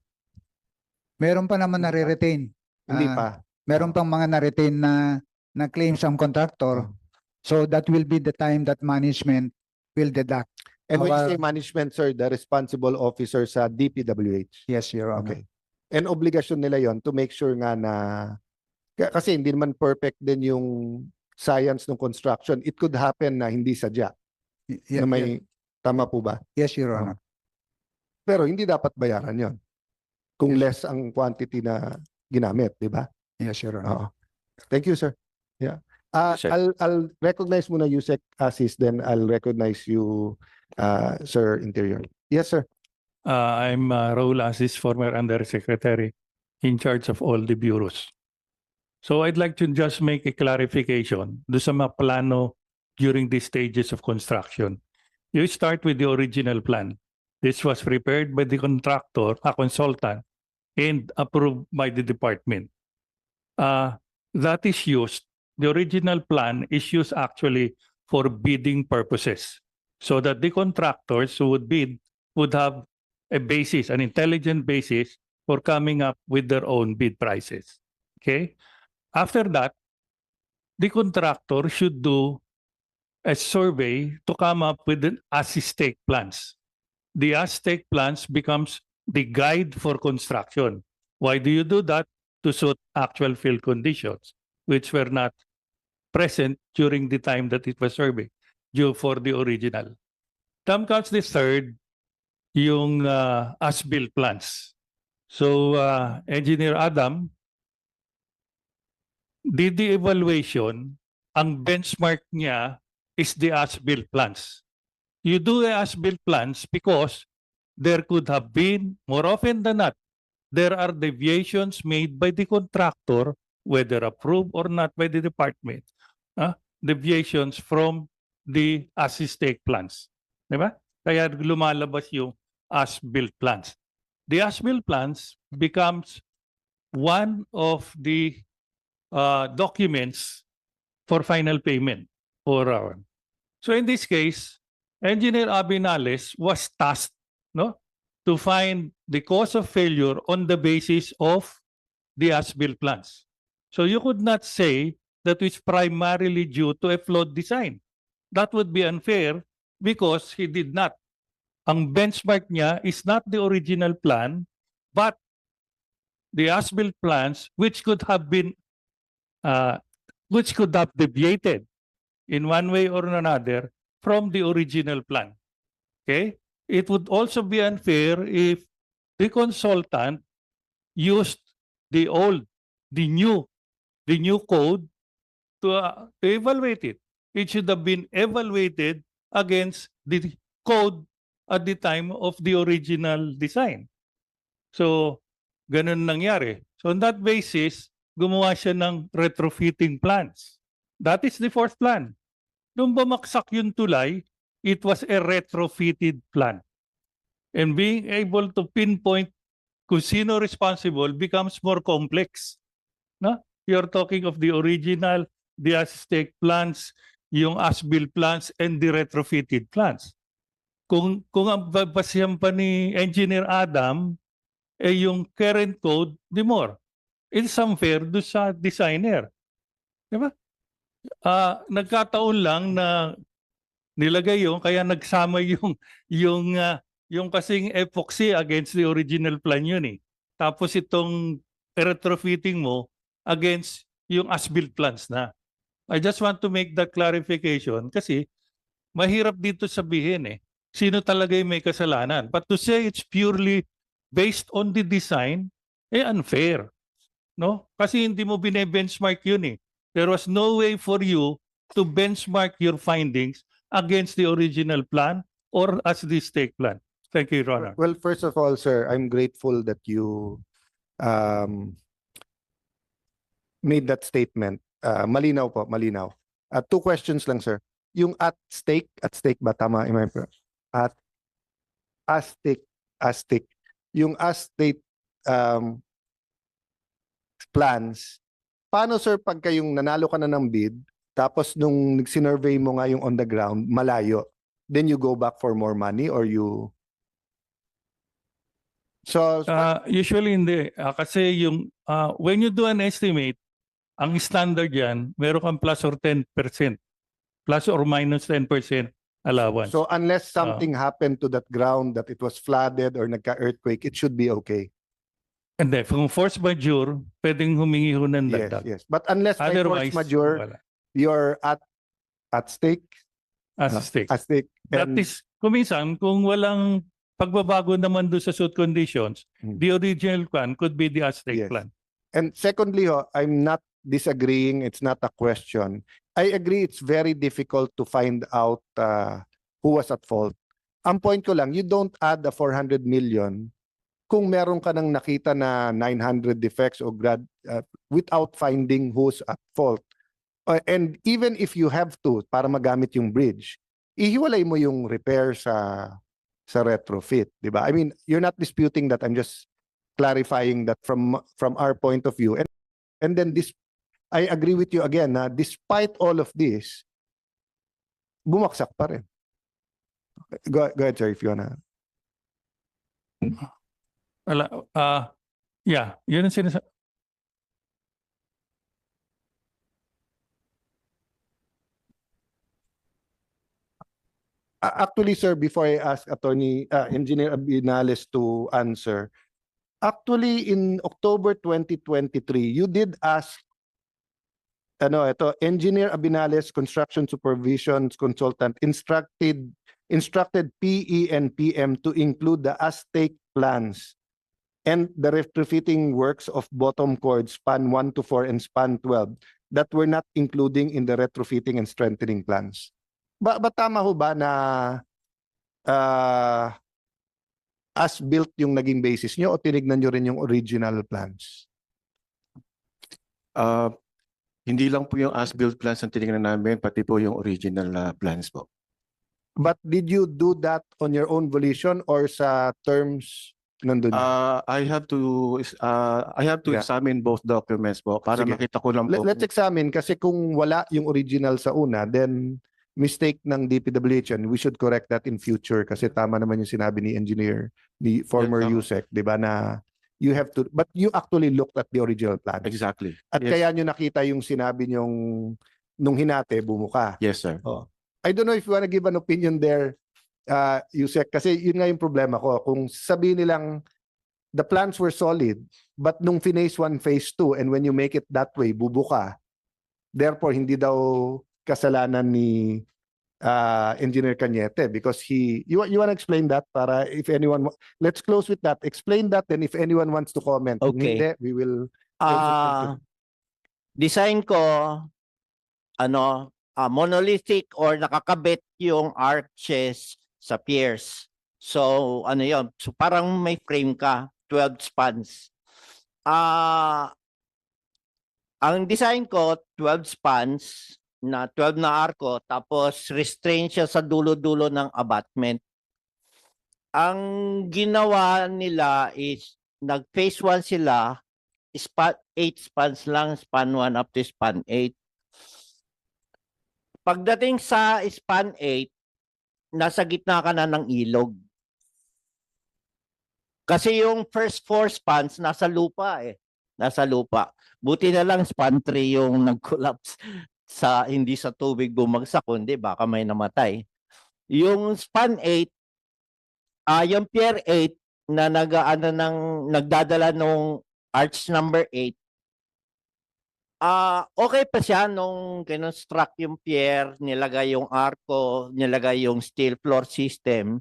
meron pa naman nare-retain.
Hindi
Ah,
pa.
Meron pang mga na-retain na claims ang contractor. So that will be the time that management will deduct.
And when you
Our-
say management, sir, the responsible officer sa DPWH.
Yes, Your Honor.
Okay. And obligasyon nila yon to make sure nga na, kasi hindi naman perfect din yung science ng construction. It could happen na hindi sadya. Na may, tama po ba?
Yes, Your Honor.
Pero hindi dapat bayaran yon kung less ang quantity na ginamit, di ba?
Yes, Your Honor.
Oo. Thank you, sir. Yeah.
Yes, sir.
I'll recognize muna Yusek Assis, then I'll recognize you, Sir Interior. Yes, sir.
I'm Raul Asis, former Undersecretary in charge of all the bureaus. So I'd like to just make a clarification do sa mga plano during the stages of construction. You start with the original plan. This was prepared by the contractor, a consultant, and approved by the department. That is used, the original plan is used actually for bidding purposes, so that the contractors who would bid would have a basis, an intelligent basis for coming up with their own bid prices. Okay? After that, the contractor should do a survey to come up with an as-stake plans. The as-stake plans becomes the guide for construction. Why do you do that? To suit actual field conditions, which were not present during the time that it was surveyed, due for the original. Then comes the third, yung as-built plans. So, Engineer Adam did the evaluation, ang benchmark niya is the as-built plans. You do a as-built plans because there could have been, more often than not, there are deviations made by the contractor, whether approved or not by the department, deviations from the as-stake plans. Diba? Kaya lumalabas yung as-built plans. The as-built plans becomes one of the documents for final payment for our. So in this case, Engineer Abinales was tasked, no, to find the cause of failure on the basis of the as-built plans. So you could not say that it's primarily due to a flawed design. That would be unfair because he did not. Ang benchmark niya is not the original plan, but the as-built plans which could have been, which could have deviated in one way or another from the original plan. Okay? It would also be unfair if the consultant used the new code to evaluate it. It should have been evaluated against the code at the time of the original design. So, ganun nangyari. So, on that basis, gumawa siya ng retrofitting plans. That is the fourth plan. Nung bumaksak yung tulay, it was a retrofitted plan. And being able to pinpoint kung sino responsible becomes more complex. No? You're talking of the original, the as-stake plans, yung as-built plans, and the retrofitted plans. Kung ang babasihan pa ni Engineer Adam, yung current code, di more. It's unfair do sa designer. Diba? Nagkataon lang na nilagay yung kaya nagsama yung kasing epoxy against the original plan yun eh. Tapos itong retrofitting mo against yung as-built plans na. I just want to make that clarification kasi mahirap dito sabihin eh. Sino talaga yung may kasalanan? But to say it's purely based on the design, unfair. No? Kasi hindi mo bine-benchmark yun eh. There was no way for you to benchmark your findings against the original plan or as the stake plan. Thank you, Your Honor.
Well, first of all, sir, I'm grateful that you made that statement. Malinaw po, malinaw. Two questions lang, sir. Yung at stake ba? Tama, am I at stake. Yung as-stake plans, paano, sir, pagka yung nanalo ka na ng bid, tapos nung sinurvey mo nga yung on the ground, malayo, then you go back for more money or you... So,
Usually hindi. Kasi yung when you do an estimate, ang standard yan, meron kang plus or 10%. Plus or minus 10% allowance.
so unless something happened to that ground, that it was flooded or nagka-earthquake, it should be okay.
And then, kung force majeure, pwedeng humingi ho ng
Yes,
dagdag.
yes. But unless by
Otherwise,
force majeure,
wala.
you're at stake.
As a stake.
At stake.
That
And-
is, kuminsan, kung walang pagbabago naman doon sa suit conditions,
Hmm.
the original plan could be the as-stake
Yes.
plan.
And secondly, I'm not disagreeing. It's not a question. I agree it's very difficult to find out who was at fault. Ang point ko lang, you don't add the 400 million kung meron ka nang nakita na 900 defects or without finding who's at fault. And even if you have to, para magamit yung bridge, ihiwalay mo yung repair sa sa retrofit, di ba? I mean, you're not disputing that. I'm just clarifying that from our point of view. And then this, I agree with you again na despite all of this, bumaksak pa rin. Go ahead, sir, if you wanna.
Wala, yeah, yun ang sinasabi.
Actually, sir, before I ask Engineer Abinales to answer, actually in October 2023, you did ask Engineer Abinales, Construction Supervision Consultant, instructed PE and PM to include the as-stake plans and the retrofitting works of bottom chord span 1 to 4 and span 12 that were not including in the retrofitting and strengthening plans. Ba tama ho ba na as-built yung naging basis nyo o tinignan nyo rin yung original plans?
Hindi lang po yung as-built plans ang tinignan namin, pati po yung original na plans po.
But did you do that on your own volition or sa terms nandun?
I have to
Yeah.
examine both documents po para
Sige.
makita ko lang po.
Let's examine kasi kung wala yung original sa una, then mistake ng DPWH and we should correct that in future kasi tama naman yung sinabi ni engineer, ni former
tama.
USEC, di ba, na you have to, but you actually looked at the original plan.
Exactly.
At
Yes.
kaya nyo nakita yung sinabi nyong nung hinate, bumuka.
Yes, sir.
I don't know if you wanna give an opinion there, Yusek, kasi yun nga yung problema ko. Kung sabihin nilang the plans were solid, but nung phase 1, phase 2, and when you make it that way, bubuka. Therefore, hindi daw kasalanan ni Engineer Cañete because you want to explain that para if anyone, let's close with that. Explain that, then if anyone wants to comment. Kung
Okay.
hindi, we will.
Design ko, monolithic or nakakabit yung arches sa piers. So, yun? So, parang may frame ka, 12 spans. Ang design ko, 12 spans, na 12 na arko, tapos restrain siya sa dulo-dulo ng abutment. Ang ginawa nila is, nag-phase 1 sila, 8 spans lang, span 1 up to span 8. Pagdating sa span 8, nasa gitna ka na ng ilog. Kasi yung first 4 spans nasa lupa eh. Nasa lupa. Buti na lang span 3 yung nag-collapse sa hindi sa tubig bumagsak kundi baka may namatay. Yung span 8, yung pier 8 na nagdadala nung arch number 8, okay pa siya nung kinonstruct yung pier, nilagay yung arco, nilagay yung steel floor system.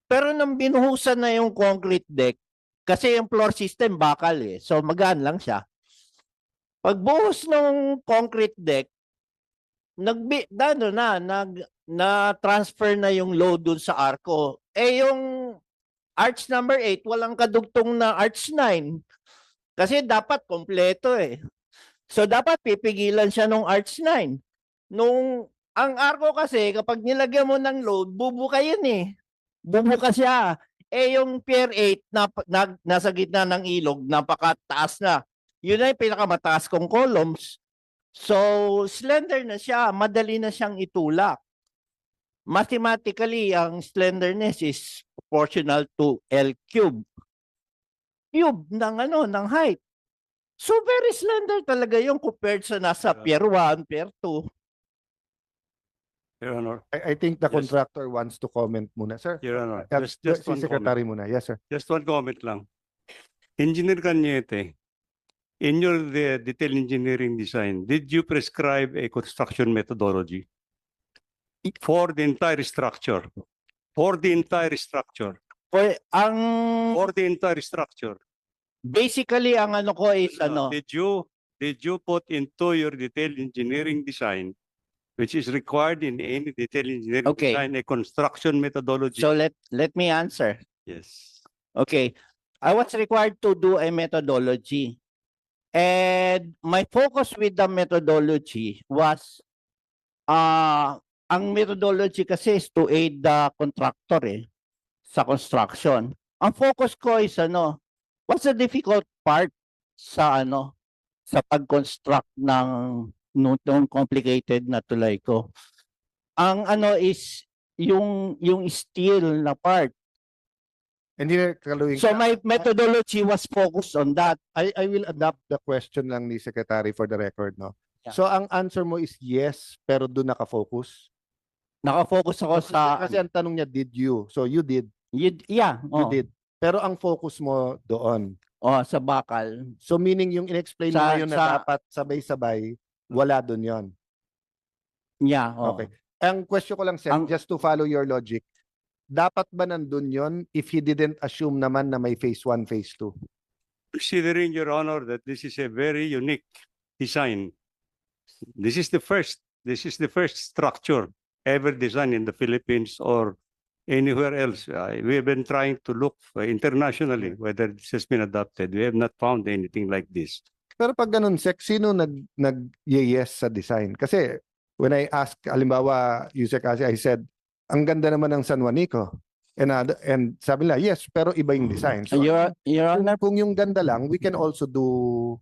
Pero nung binuhusan na yung concrete deck, kasi yung floor system bakal eh, so magaan lang siya. Pagbuhos ng concrete deck, na-transfer na yung load dun sa arco. Eh yung arch number 8, walang kadugtong na arch 9. Kasi dapat kompleto eh. So dapat pipigilan siya nung arch 9. Ang arco kasi kapag nilagyan mo ng load, bubuka yun eh. Bubuka siya. Eh yung pier 8 nasa gitna ng ilog, napakataas na. Yun na yung pinakamataas kong columns. So slender na siya, madali na siyang itulak. Mathematically, ang slenderness is proportional to L cube. Cube ng height. So very slender talaga yung compared sa nasa pier 1, pier 2.
Your Honor,
I think the
Yes.
contractor wants to comment muna, sir.
Your Honor,
Si
just one comment.
Secretary muna. Yes, sir.
Just one comment lang. Engineer Cañete, in your detailed engineering design, did you prescribe a construction methodology for the entire structure? For the entire structure? For the entire structure?
Basically, ang ko is
Did you put into your detailed engineering design, which is required in any detailed engineering
Okay.
design, a construction methodology?
So let me answer.
Yes.
Okay. I was required to do a methodology. And my focus with the methodology was ang methodology kasi is to aid the contractor eh. sa construction. Ang focus ko is what's the difficult part sa sa pag-construct ng nung complicated na tulay ko. Ang is yung steel na part.
Engineer Kaluwing,
So my methodology was focused on that.
I will adapt the question lang ni Secretary for the record, no?
Yeah.
So ang answer mo is yes, pero doon nakafocus.
Nakafocus ako sa
Kasi ang tanong niya, did you? So you did. You
oh,
did. Pero ang focus mo doon.
sa bakal.
So meaning yung in-explain mo
Sa-
ngayon na
sa-
dapat sabay-sabay, wala doon yon.
Yeah, oh.
Okay. Ang question ko lang, Sir,
Ang-
just to follow your logic, dapat ba nandun yon if he didn't assume naman na may phase 1, phase 2?
Considering, Your Honor, that this is a very unique design. This is the first structure ever designed in the Philippines or anywhere else. We have been trying to look internationally whether this has been adopted. We have not found anything like this.
Pero pag ganun, Sek, sino nag-yes sa design? Kasi when I asked, halimbawa, Yusek Asi, I said, ang ganda naman ng San Juanico. And sabi nila, yes, pero iba yung design. So,
Your Honor,
kung yung ganda lang, we can also do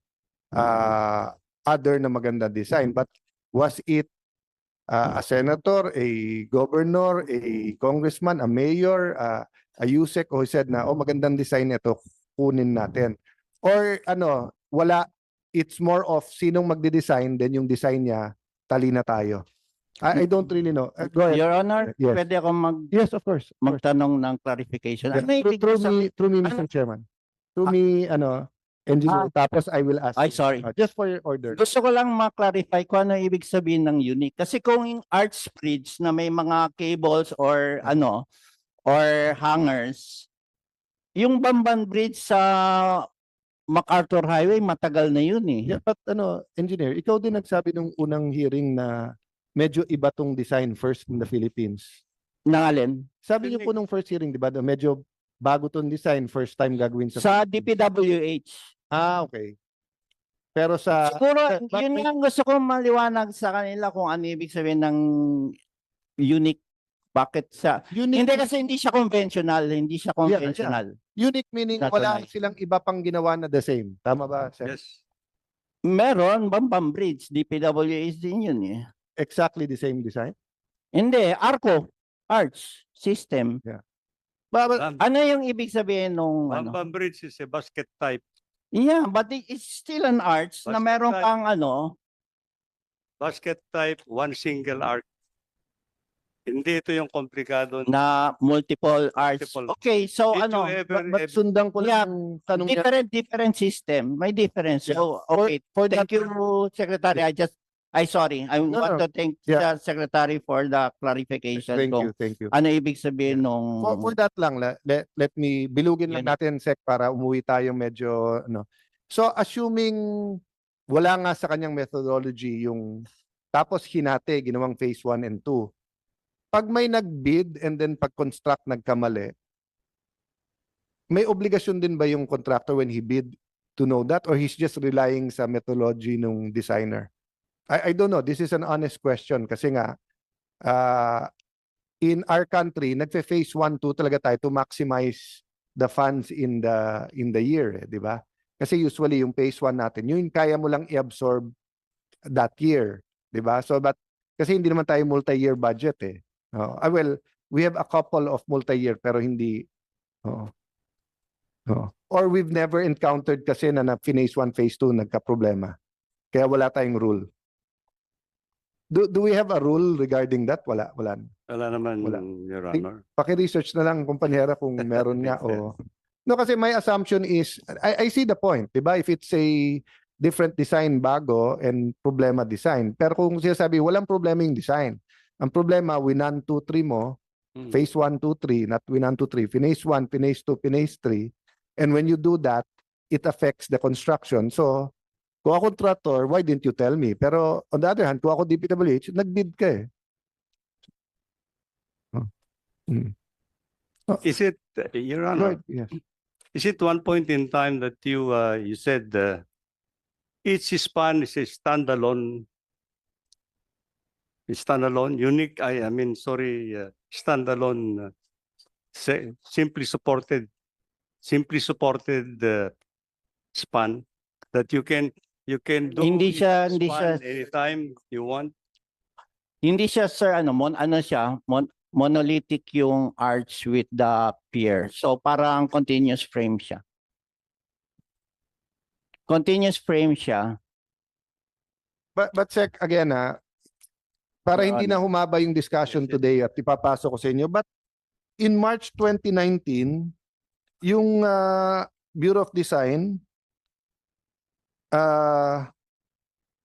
other na maganda design. But was it a senator, a governor, a congressman, a mayor, a Yusek who said na, oh, magandang design ito, kunin natin? Or wala, it's more of sinong magde-design, then yung design niya, tali na tayo. I don't really know. Go ahead.
Your Honor,
Yes.
pwede akong
Yes, of course.
magtanong ng clarification.
Yeah,
Ano ibig
through me, Mr. Chairman. Through me, engineer, tapos I will ask.
Ay,
you.
sorry.
Just for your order.
Gusto ko lang ma-clarify kung ano ibig sabihin ng unique. Kasi kung yung arch bridge na may mga cables or or hangers, yung Bamban Bridge sa MacArthur Highway, matagal na yun eh.
Yeah, but engineer, ikaw din nagsabi nung unang hearing na medyo iba tong design first in the Philippines.
Nangalin?
Sabi niyo po nung first hearing, di ba, na medyo bago tong design, first time gagawin sa
Sa
Philippines.
DPWH.
Okay. Pero sa
Siguro,
but
yun
may-
nga ang gusto ko maliwanag sa kanila kung ano ibig sabihin ng unique. Bakit sa...
unique,
Hindi kasi hindi siya conventional. Hindi siya conventional.
unique meaning
Not
wala
alike.
silang iba pang ginawa na the same. Tama ba, sir?
Yes.
Meron, Bamban Bridge. DPWH din yun eh.
Exactly the same design?
Hindi, Arco. Arch system.
But
Ano yung ibig sabihin nung
Bamban Bridge is a basket type.
Yeah, but it's still an arch na
Basket
meron
type.
kang
Basket type, one single arc. Hindi ito yung komplikado.
na multiple arch.
Multiple.
Okay, so
Did you ever,
but sundan ko
Yeah,
lang yung tanong niya.
different system. May difference. So, okay.
For that,
Thank you, Secretary. Sorry. I
No,
want
no.
to thank
Yeah.
the Secretary for the clarification.
thank
kung
you, thank you.
Ano ibig sabihin nung...
For that lang, let me bilugin lang
Yun.
natin, Sec, para umuwi tayo medyo, So, assuming wala nga sa kanyang methodology yung, tapos hinati, ginawang phase 1 and 2. Pag may nag-bid and then pag-construct nagkamali, may obligasyon din ba yung contractor when he bid to know that, or he's just relying sa methodology ng designer? I don't know. This is an honest question kasi nga, in our country, nagfe-phase 1, 2 talaga tayo to maximize the funds in the year, di ba? Kasi usually yung phase 1 natin, yun kaya mo lang i-absorb that year, di ba? So but kasi hindi naman tayo multi-year budget eh. Well, we have a couple of multi-year pero hindi or we've never encountered kasi na phase 1, phase 2 nagka-problema. Kaya wala tayong rule. Do we have a rule regarding that? Wala.
Wala naman,
Wala.
Your Honor.
Paki-research na lang kumpanyera kung meron nga o no, kasi my assumption is I see the point, 'di ba? If it's a different design bago and problema design. Pero kung sinasabi walang problema yung design. Ang problema Winan 2 3 mo, phase 1 2 3, not Winan 2 3, phase 1, phase 2, phase 3. And when you do that, it affects the construction. So kung ako contractor, why didn't you tell me? Pero on the other hand, kung ako DPWH, nag-bid ka eh.
Is it, Your Honor,
Right, yes.
is it one point in time that you said each span is a standalone, standalone standalone simply supported the span that you can do
Hindi siya-
each
hindi
span
siya-
anytime you want.
Hindi siya, sir, monolithic yung arch with the pier. So parang continuous frame siya. Continuous frame siya.
But Sec, again para
Your
hindi na humaba yung discussion today at ipapasok ko sa inyo, but in March 2019, yung Bureau of Design,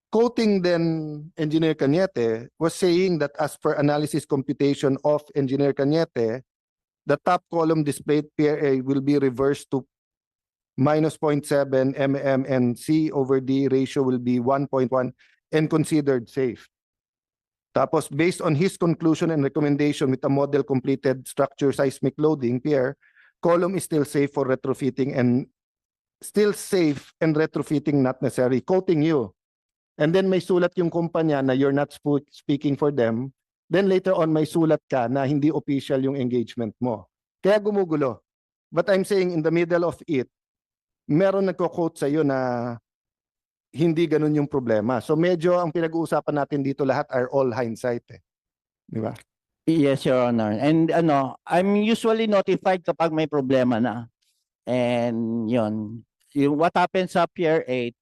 quoting then Engineer Cañete, was saying that as per analysis computation of Engineer Cañete, the top column displayed PRA will be reversed to minus 0.7 mm and C over D ratio will be 1.1 and considered safe. Tapos based on his conclusion and recommendation with a model completed structure seismic loading, Pierre, column is still safe for retrofitting and retrofitting not necessary. Quoting you. And then may sulat yung kumpanya na you're not speaking for them. Then later on may sulat ka na hindi official yung engagement mo. Kaya gumugulo. But I'm saying in the middle of it, meron nagko-quote sa iyo na hindi ganun yung problema. So medyo ang pinag-uusapan natin dito lahat are all hindsight. Di ba?
Yes, Your Honor. And I'm usually notified kapag may problema na. And yun, what happens sa Pier 8,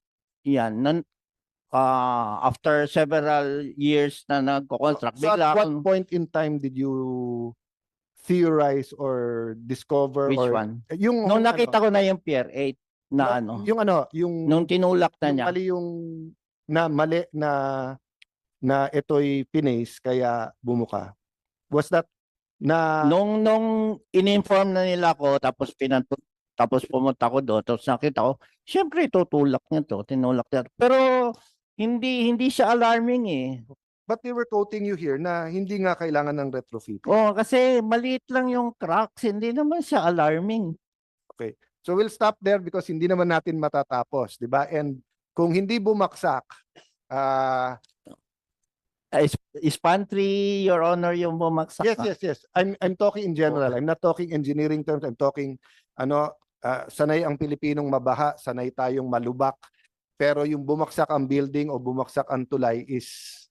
yan, after several years na nagko-construct,
So at
bigla
what
akong-
point in time did you theorize or discover
Which
or
one?
yung
Nung nakita ko na yung Pier 8 na
yung
nung tinulak na
yung
niya.
mali mali na ito'y pinace kaya bumuka. Was that na
Nung in-inform na nila ako, tapos pumunta ko doon, tapos nakita ko, syempre tutulak niya to, tinulak niya. Pero hindi siya alarming eh.
but they were quoting you here na hindi nga kailangan ng retrofit.
Oh, kasi maliit lang yung cracks, hindi naman siya alarming.
So we'll stop there because hindi naman natin matatapos, di ba? And kung hindi bumaksak,
Span 3, Your Honor, yung bumagsak.
yes. I'm talking in general. I'm not talking engineering terms. I'm talking sanay ang Pilipinong mabaha, sanay tayong malubak. Pero yung bumagsak ang building o bumagsak ang tulay is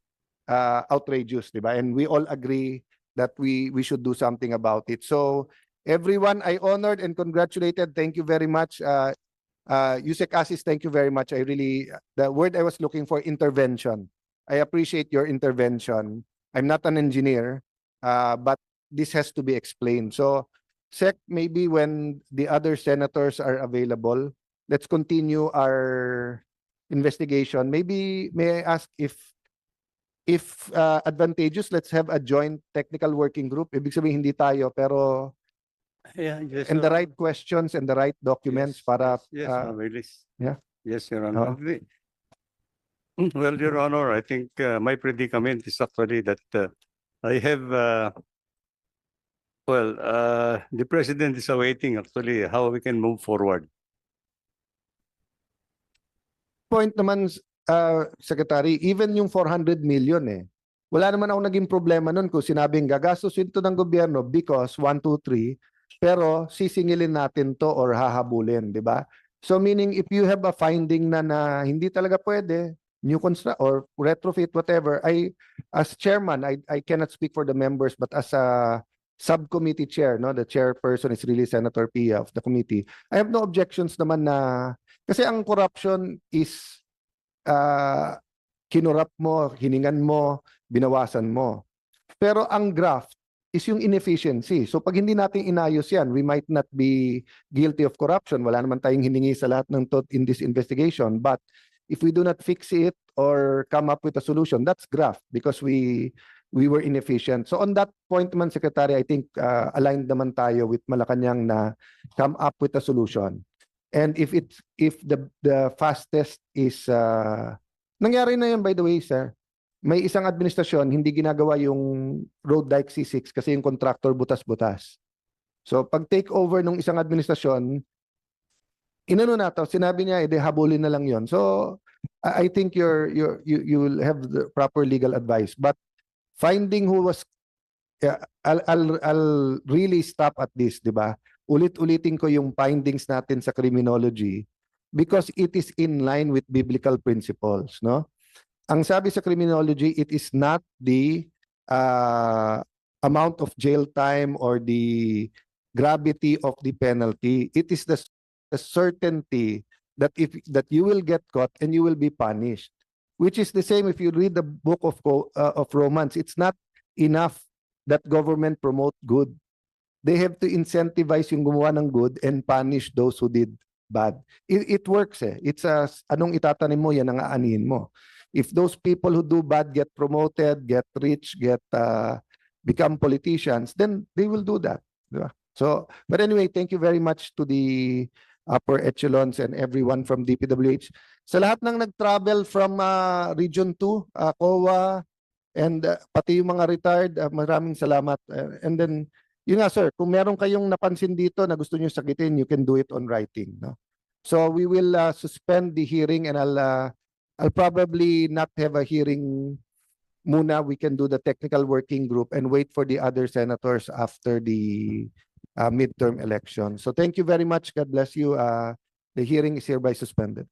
outrageous, di ba? And we all agree that we should do something about it. So everyone, I honored and congratulated. Thank you very much. Yusek Asis, thank you very much. The word I was looking for, intervention. I appreciate your intervention. I'm not an engineer, but this has to be explained. So, Sec, maybe when the other senators are available, let's continue our investigation. Maybe may I ask if advantageous, let's have a joint technical working group. Ibig sabihin hindi tayo, pero
Yeah, yes.
and the right questions and the right documents para
Yes, Mabilis.
yeah.
Yes, Your Honor. Well, Your Honor, I think my predicament is actually that I have the President is awaiting actually how we can move forward.
point naman, Secretary, even yung 400 million wala naman ako naging problema nun kung sinabing gagastusin to ng gobyerno because 1, 2, 3, pero sisingilin natin to or hahabulin, di ba? So meaning if you have a finding na hindi talaga pwede, new construct or retrofit, whatever, as chairman, I cannot speak for the members, but as a subcommittee chair, no, the chairperson is really Senator Pia of the committee. I have no objections naman na kasi ang corruption is kinurap mo, hiningan mo, binawasan mo. Pero ang graft is yung inefficiency. So pag hindi natin inayos yan, we might not be guilty of corruption. Wala naman tayong hiningi sa lahat ng in this investigation. But if we do not fix it or come up with a solution, that's graft because we were inefficient. So on that point naman, Secretary, I think aligned naman tayo with Malacanang na come up with a solution. And if the fastest is nangyari na yan, by the way, sir. May isang administrasyon hindi ginagawa yung road dike C6 kasi yung contractor butas-butas. So pag take over ng isang administrasyon, inano na to, sinabi niya habulin na lang yon. So I think you will have the proper legal advice. But finding who was I'll really stop at this, di ba? Ulit-ulitin ko yung findings natin sa criminology because it is in line with biblical principles, no? Ang sabi sa criminology, it is not the amount of jail time or the gravity of the penalty. It is the certainty that that you will get caught and you will be punished. Which is the same if you read the book of Romans. It's not enough that government promote good. They have to incentivize yung gumawa ng good and punish those who did bad. It works eh. It's anong itatanim mo, yan ang aanihin mo. If those people who do bad get promoted, get rich, become politicians, then they will do that. Diba? So, but anyway, thank you very much to the upper echelons and everyone from DPWH. Sa lahat ng nag-travel from Region 2, COA, and pati yung mga retired, maraming salamat. And then, yun nga sir, kung meron kayong napansin dito na gusto nyo sagitin, you can do it on writing. No? So we will suspend the hearing and I'll probably not have a hearing muna. We can do the technical working group and wait for the other senators after the midterm election. So thank you very much. God bless you. The hearing is hereby suspended.